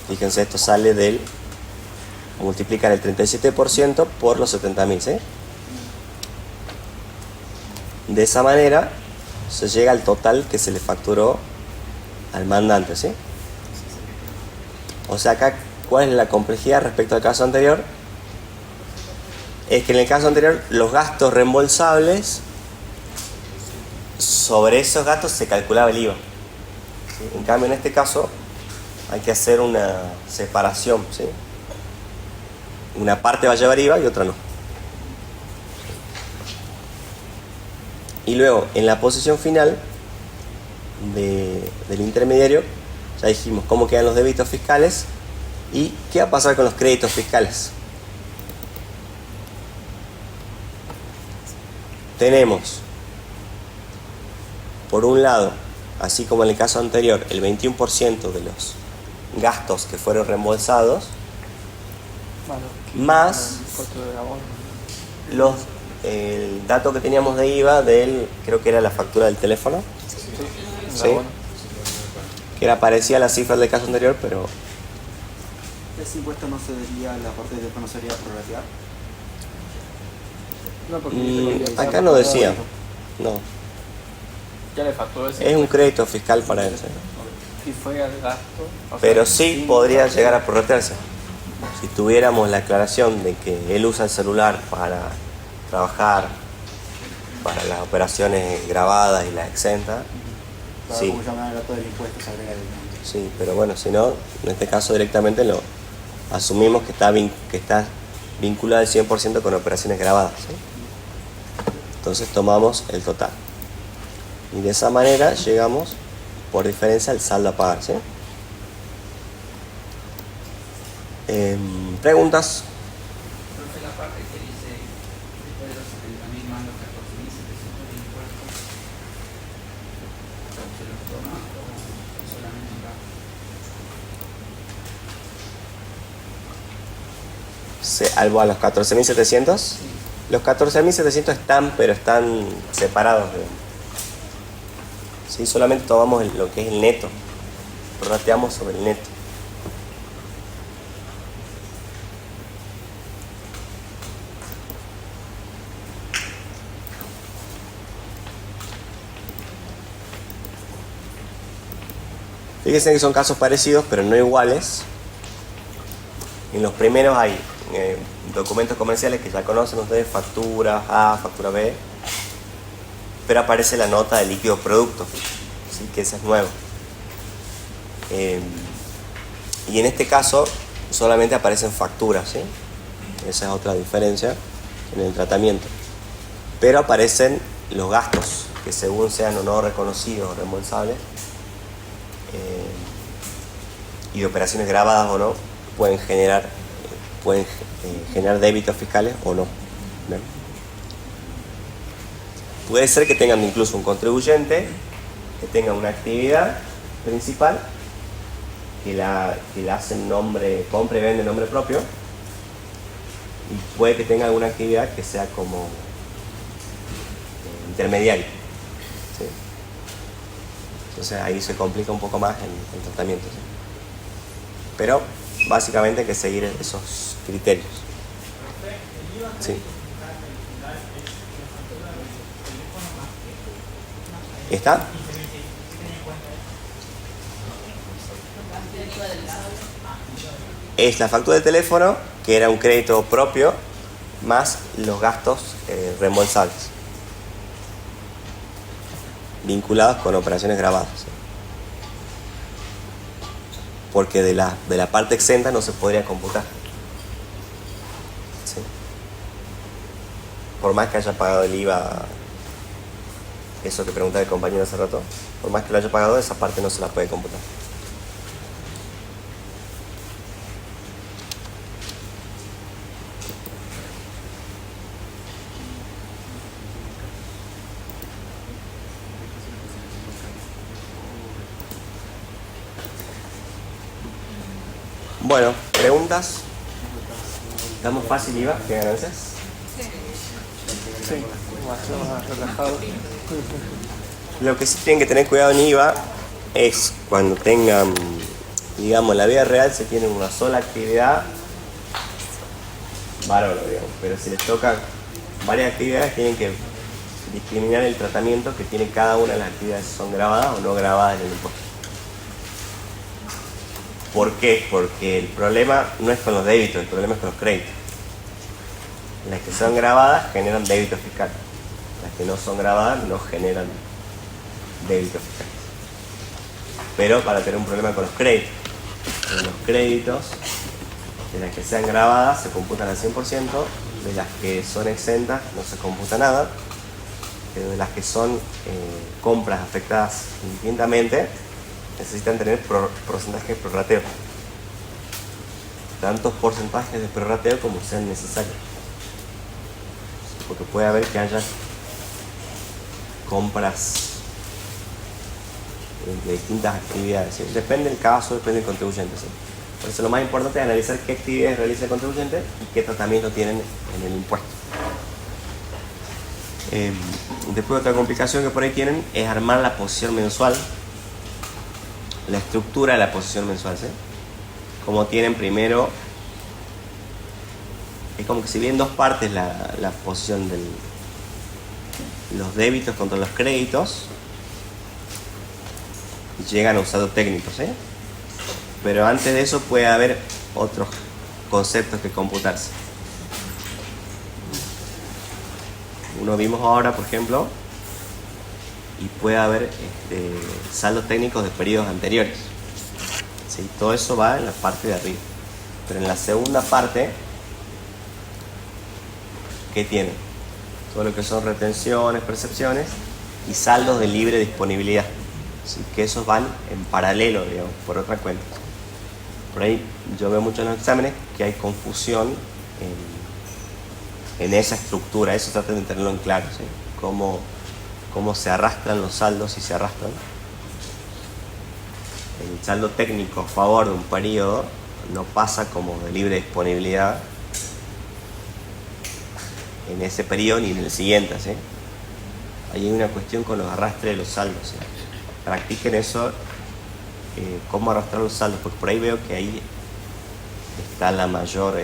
Fíjense, esto sale del multiplicar el 37% por los 70.000, ¿sí? De esa manera se llega al total que se le facturó al mandante, ¿sí? O sea, acá, ¿cuál es la complejidad respecto al caso anterior? Es que en el caso anterior los gastos reembolsables, sobre esos gastos se calculaba el IVA, ¿sí? En cambio, en este caso hay que hacer una separación, ¿sí? Una parte va a llevar IVA y otra no. Y luego, en la posición final del intermediario, ya dijimos cómo quedan los débitos fiscales y qué va a pasar con los créditos fiscales. Tenemos, por un lado, así como en el caso anterior, el 21% de los gastos que fueron reembolsados, más el dato que teníamos de IVA del, creo que era la factura del teléfono, ¿sí? Que era parecida a la cifra del caso anterior, pero ¿Ese impuesto no se diría, la parte de teléfono sería prorratear? No, porque acá no decía, no, ya le facturó ese. es un crédito fiscal para él, ¿sí? Si fue al gasto. O Pero sea, sí podría llegar a prorratearse. Si tuviéramos la aclaración de que él usa el celular para trabajar, para las operaciones grabadas y las exentas, Para sí. como llamar el dato del impuesto se agrega el Sí, pero bueno, si no, en este caso directamente lo asumimos que está vinculado al 100% con operaciones grabadas, ¿sí? Entonces tomamos el total. Y de esa manera llegamos por diferencia al saldo a pagar, ¿sí? ¿Preguntas? Entonces la parte que dice después de los 70.000 más los 14.700 de impuestos, ¿se los toma o solamente un gasto? A los 14.700. Los 14.700 están, pero están separados. ¿Sí? Solamente tomamos lo que es el neto. Prorrateamos sobre el neto. Fíjense que son casos parecidos, pero no iguales. En los primeros hay documentos comerciales que ya conocen ustedes, factura A, factura B, pero aparece la nota de líquido producto, ¿sí? Que esa es nueva. Y en este caso solamente aparecen facturas, ¿sí? Esa es otra diferencia en el tratamiento. Pero aparecen los gastos, que según sean o no reconocidos o reembolsables, y de operaciones grabadas o no, pueden generar débitos fiscales o no. ¿Ven? Puede ser que tengan incluso un contribuyente que tenga una actividad principal que la hace en nombre, compra y vende en nombre propio, y puede que tenga alguna actividad que sea como intermediario, ¿sí? Entonces ahí se complica un poco más el tratamiento, ¿sí? Pero básicamente hay que seguir esos criterios. Sí. ¿Está? Es la factura de teléfono, que era un crédito propio, más los gastos reembolsables, vinculados con operaciones grabadas. Porque de la parte exenta no se podría computar. ¿Sí? Por más que haya pagado el IVA, eso que preguntaba el compañero hace rato, por más que lo haya pagado, esa parte no se la puede computar. Bueno, preguntas. ¿Damos fácil IVA? ¿Qué ganancias? Sí, más relajado. Lo que sí tienen que tener cuidado en IVA es cuando tengan, digamos, en la vida real se tiene una sola actividad, bárbaro, digamos, pero si les tocan varias actividades tienen que discriminar el tratamiento que tiene cada una de las actividades, si son grabadas o no grabadas en el impuesto. ¿Por qué? Porque el problema no es con los débitos, el problema es con los créditos. Las que son grabadas generan débito fiscal. Las que no son grabadas no generan débito fiscal. Pero para tener un problema con los créditos. En los créditos, de las que sean grabadas se computan al 100%, de las que son exentas no se computa nada, pero de las que son compras afectadas indistintamente, necesitan tener porcentajes de prorrateo. Tantos porcentajes de prorrateo como sean necesarios. Porque puede haber que haya compras de distintas actividades, ¿sí? Depende del caso, depende del contribuyente, ¿sí? Por eso lo más importante es analizar qué actividades realiza el contribuyente y qué tratamiento tienen en el impuesto. Después otra complicación que por ahí tienen es armar la posición mensual, la estructura de la posición mensual, ¿sí? Como tienen primero, es como que si bien dos partes la posición de los débitos contra los créditos, llegan a usar técnicos, ¿sí? Pero antes de eso puede haber otros conceptos que computarse. Uno vimos ahora, por ejemplo, y puede haber saldos técnicos de periodos anteriores, ¿sí? Todo eso va en la parte de arriba. Pero en la segunda parte, ¿qué tienen? Todo lo que son retenciones, percepciones y saldos de libre disponibilidad, ¿sí? Que esos van en paralelo, digamos, por otra cuenta. Por ahí yo veo mucho en los exámenes que hay confusión en esa estructura. Eso traten de tenerlo en claro, ¿sí? Cómo se arrastran los saldos, si se arrastran. El saldo técnico a favor de un periodo no pasa como de libre disponibilidad en ese periodo ni en el siguiente, ¿sí? Ahí hay una cuestión con los arrastres de los saldos, ¿sí? Practiquen eso, cómo arrastrar los saldos, porque por ahí veo que ahí está la mayor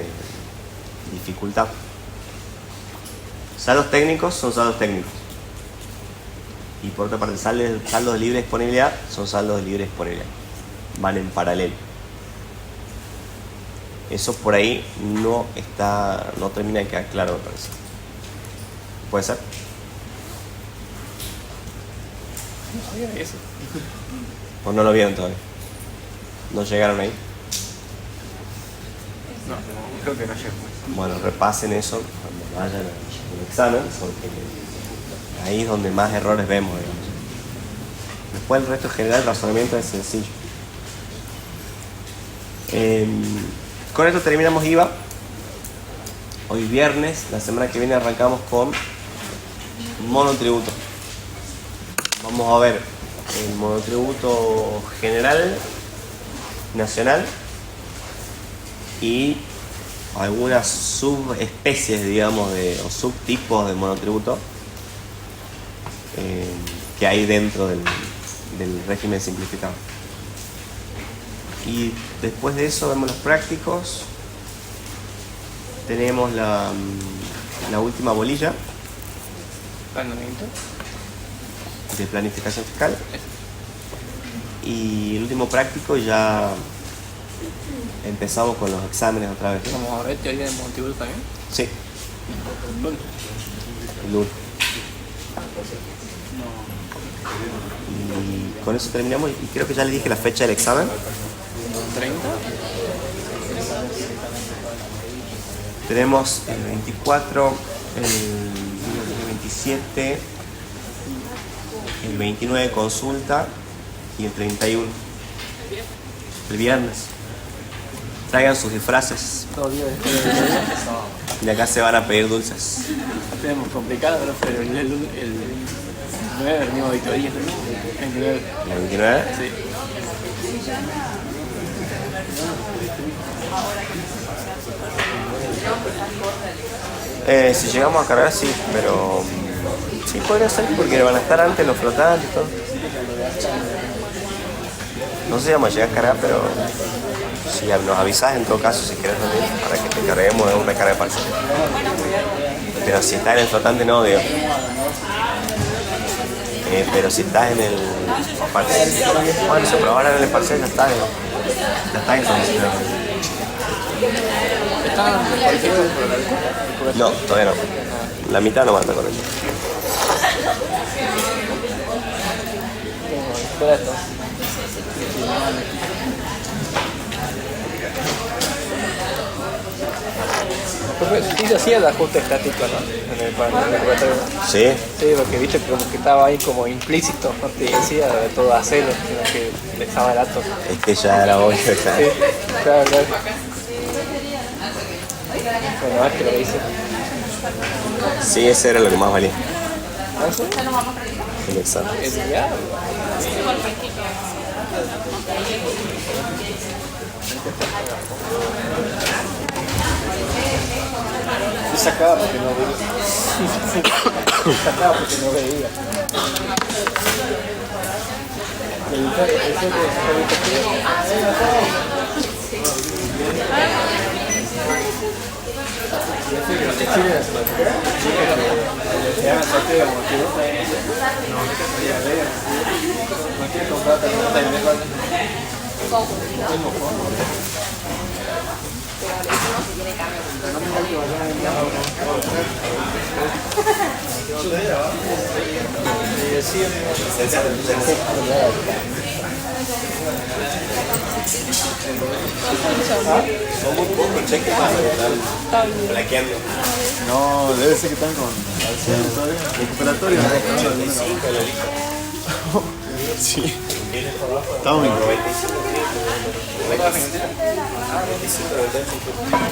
dificultad. Saldos técnicos son saldos técnicos. Y por otra parte, saldos de libre disponibilidad son saldos de libre disponibilidad. Van en paralelo. Eso por ahí no termina de quedar claro, me parece. ¿Puede ser? No sabía eso. ¿O no lo vieron todavía? ¿No llegaron ahí? No, creo que no llegó. Bueno, repasen eso cuando vayan al examen, porque ahí es donde más errores vemos, digamos. Después el resto general, el razonamiento es sencillo. Con esto terminamos IVA. Hoy viernes, la semana que viene arrancamos con monotributo. Vamos a ver el monotributo general, nacional y algunas subespecies, digamos, o subtipos de monotributo que hay dentro del régimen simplificado. Y después de eso vemos los prácticos. Tenemos la última bolilla de planificación fiscal. Y el último práctico ya empezamos con los exámenes otra vez. Vamos a ver teoría de Montevideo también. Sí, Lunes. el lunes. Y con eso terminamos y creo que ya les dije la fecha del examen. 30. Tenemos el 24, el 27, el 29 consulta y el 31. El viernes. Traigan sus disfraces Todo día después y de acá se van a pedir dulces. la tenemos complicado, ¿no? Pero el 9 venimos a auditoría. El 29. ¿El 29? Sí. Si llegamos a cargar, sí, pero sí podría ser porque van a estar antes los flotantes y todo. No sé si vamos a llegar a cargar, pero si nos avisas en todo caso si quieres venir para que te carguemos en una carga parcial. Pero si estás en el flotante no, digo. Pero si estás en el parcial, bueno, si probaran en el parcial ya estás en condiciones. ¿Están cualificados por la No, todavía no. La mitad no manda con eso. Espera esto. Sí se hacía el ajuste estático, ¿no? En el purgatorio. ¿Sí? Sí, porque viste que como que estaba ahí como implícito, no te decía de todo hacerlo, sino que le estaba barato. Es que ya era obvio. Sí, claro, claro. Bueno, es que lo hice. Sí, ese era lo que más valía. ¿Ah, sí? El examen. El diablo. Se sacaba porque no veía. Se sacaba porque no veía. Son muy pocos cheques más que están blanqueando. No, debe ser que están con recuperatorio. Sí. Estamos bien.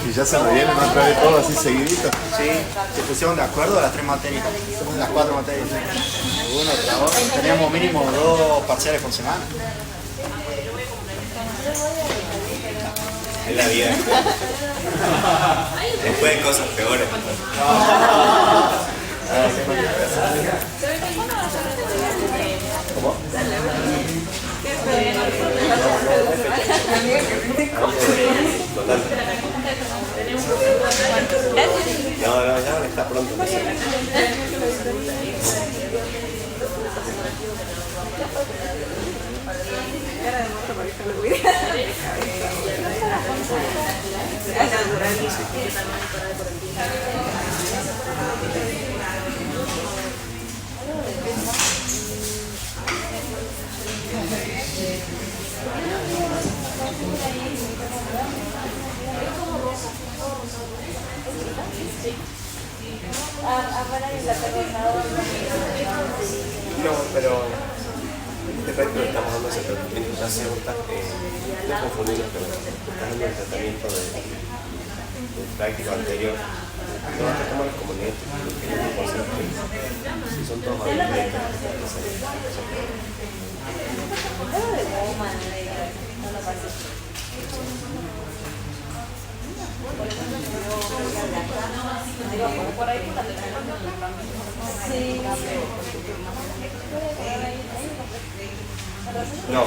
Y ya se revienen otra vez todo así seguidito. Sí, se pusieron de acuerdo a las 3 materias, las 4 materias. Uno, teníamos mínimo 2 parciales por semana. Es la vida. Después de cosas peores. ¿Cómo? Total. No, ya está pronto. No, pero de práctico estamos dando ese tratamiento, ya se gusta, no confundirlo, pero estás dando el tratamiento del práctico anterior. No vas a tomar como neto, que no puedo hacer si son todos habilidades. No,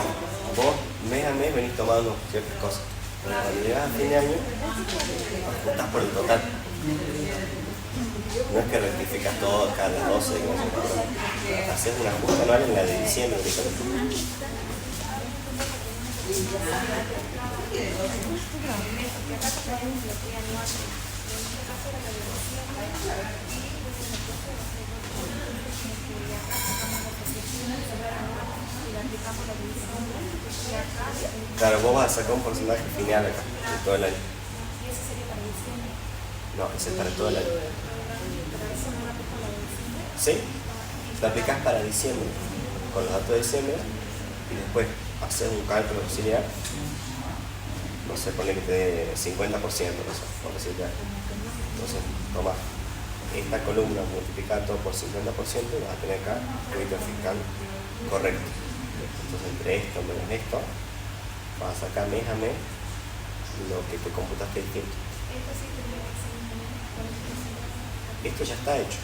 vos me a mes venís tomando ciertas cosas. Pero cuando llegas a fin de año, ajustás por el total. No es que rectificas todo cada 12, que no sé cuánto. Haces un ajuste anual en la de diciembre, diferente. Claro, vos vas a sacar un porcentaje final acá, de todo el año. No, ese es para todo el año. ¿Sí? Lo aplicás para diciembre, con los datos de diciembre, y después haces un cálculo auxiliar, no sé, ponle que te dé 50%, no sé, por decirte algo. Entonces, tomás esta columna, multiplicada todo por 50% y vas a tener acá crédito fiscal correcto. Entonces, entre esto menos esto, vas a sacar mes a mes lo que te computaste distinto. Esto ya está hecho.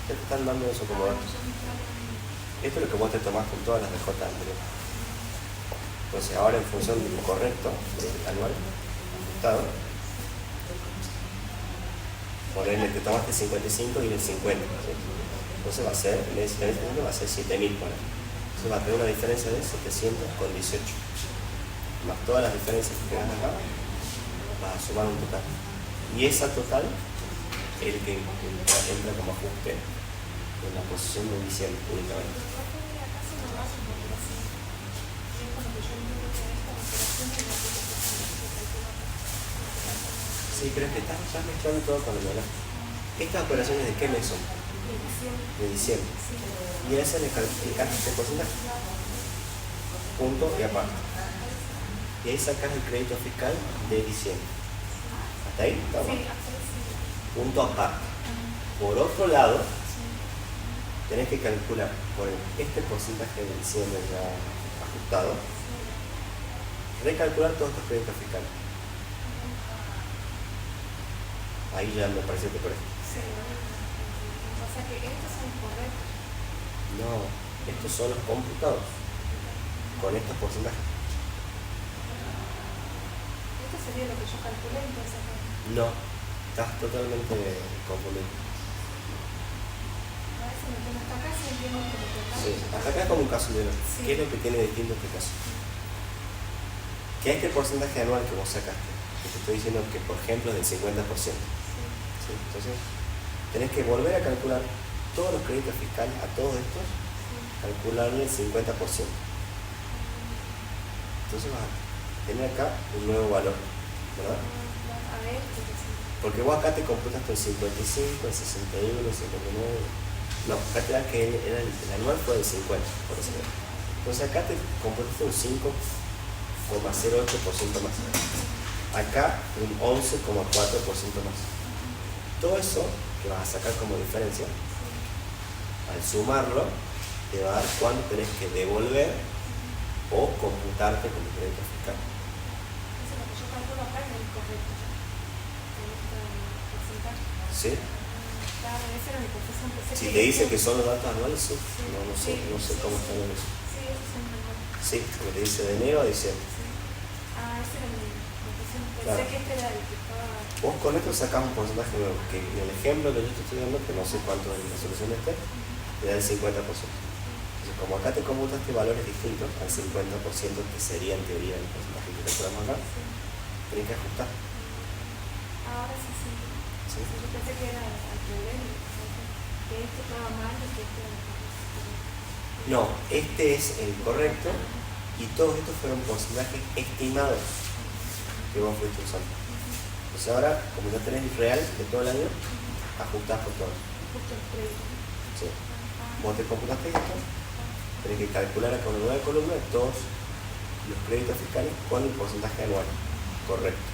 Ya te están dando eso como datos. Esto es lo que vos te tomás con todas las DJ anteriores. Entonces ahora en función del correcto, anual, ajustado, ponele, te tomaste 55 y el 50. ¿Sí? Entonces va a ser, en ese momento va a ser 7.000 por ahí. Entonces va a tener una diferencia de 700 con 18. Más todas las diferencias que tengas acá, vas a sumar un total. Y esa total es el que entra como ajuste en la posición de diciembre únicamente. Sí, pero es que estás mezclando todo con el dólar. ¿Estas operaciones de qué mes son? De diciembre. Y a esa le calcas este porcentaje. Punto y aparte. Y ahí sacas el crédito fiscal de diciembre. ¿Hasta ahí? ¿Estamos? Punto aparte. Por otro lado, tenés que calcular por este porcentaje de diciembre ya ajustado, recalcular todos estos créditos fiscales. Ahí ya me parece que por esto. Sí. O sea que estos son correctos. No, estos son los computados con estos porcentajes. Esto sería lo que yo calculé, entonces. No, estás totalmente confundido. A ver si me tengo hasta acá, si entiendo como que acá. Sí, hasta acá es como un caso de oro. Sí. ¿Qué es lo que tiene distinto este caso? Que este porcentaje anual que vos sacaste, que te estoy diciendo que por ejemplo es del 50%. ¿Sí? Entonces, tenés que volver a calcular todos los créditos fiscales a todos estos, calcularle el 50%. Entonces vas a tener acá un nuevo valor, ¿verdad? A ver, Porque vos acá te computaste el 55, el 61, el 59. No, acá te da que el anual fue del 50, por decirlo. Entonces acá te computaste un 5,08% más. Acá un 11,4% más. Todo eso que vas a sacar como diferencia, al sumarlo, te va a dar cuánto tenés que devolver o computarte como crédito fiscal. eso es lo que yo calculo acá en el correcto. En este porcentaje. ¿Sí? Claro, ese era mi profesión. Si te dice que son los datos anuales, sí. No sé cómo están en eso. Sí, esos son anuales. Sí, porque te dice de enero a diciembre. Ah, ese era mi profesión. Pensé Claro. que este era el que estaba. Vos con esto sacás un porcentaje nuevo, que en el ejemplo que yo te estoy dando, que no sé cuánto es la solución de este, te da el 50%. Entonces, como acá te computaste valores distintos al 50%, que sería en teoría el porcentaje que te ponemos acá, tenés que ajustar. Ahora sí. ¿Sí? Yo pensé que era al revés. Que este estaba mal y que este era correcto. No, este es el correcto y todos estos fueron porcentajes estimados que vos fuiste usando. Entonces ahora, como ya tenés el real de todo el año, ajustás por todo. Justo el crédito. ¿Sí? Vos te computaste esto, tenés que calcular con una nueva columna todos los créditos fiscales con el porcentaje anual correcto.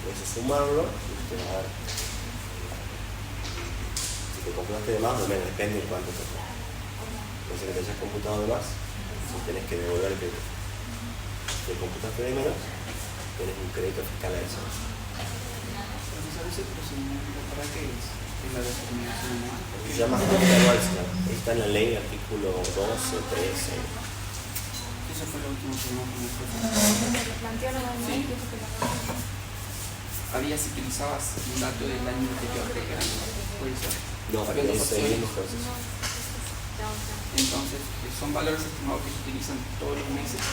Eso sumarlo y te va a dar. Si te computaste de más o menos, depende de cuánto te compras. Entonces que te hayas computado de más, entonces tenés que devolver el crédito. Si te computaste de menos, tenés un crédito fiscal a eso. ¿Sabes el procedimiento para qué es? Es la determinación anual. Se llama ajuste anual, señor. Ahí está en la ley, artículo 12, 13. ¿Qué Eso fue lo último que vimos con el juez. Lo planteó nuevamente, Sí. dijo que lo Había si utilizabas un dato del año anterior de grado, puede ser. No, Había pero dos es el opciones. mismo proceso. Entonces, son valores estimados que se utilizan todos los meses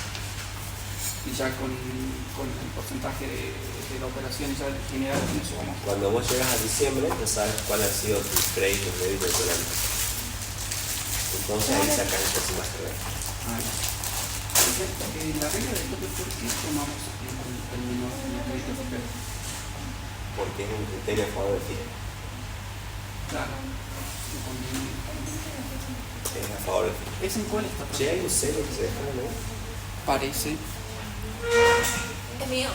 y ya con el porcentaje de la operación ya general en eso vamos. Cuando vos llegas a diciembre, ya sabes cuáles han sido tus créditos débitos del año. Entonces ahí sacas el porcentaje real. En la regla del tope, ¿por qué tomamos el menor crédito fiscal? Porque es un criterio a favor del fisco. Claro. No conviene. Es a favor del fisco. ¿Es en cuál está? Che, hay un cero que se deja, ¿no? Parece. Es mío.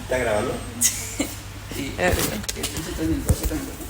¿Está grabando? Y entonces está en el 12 también.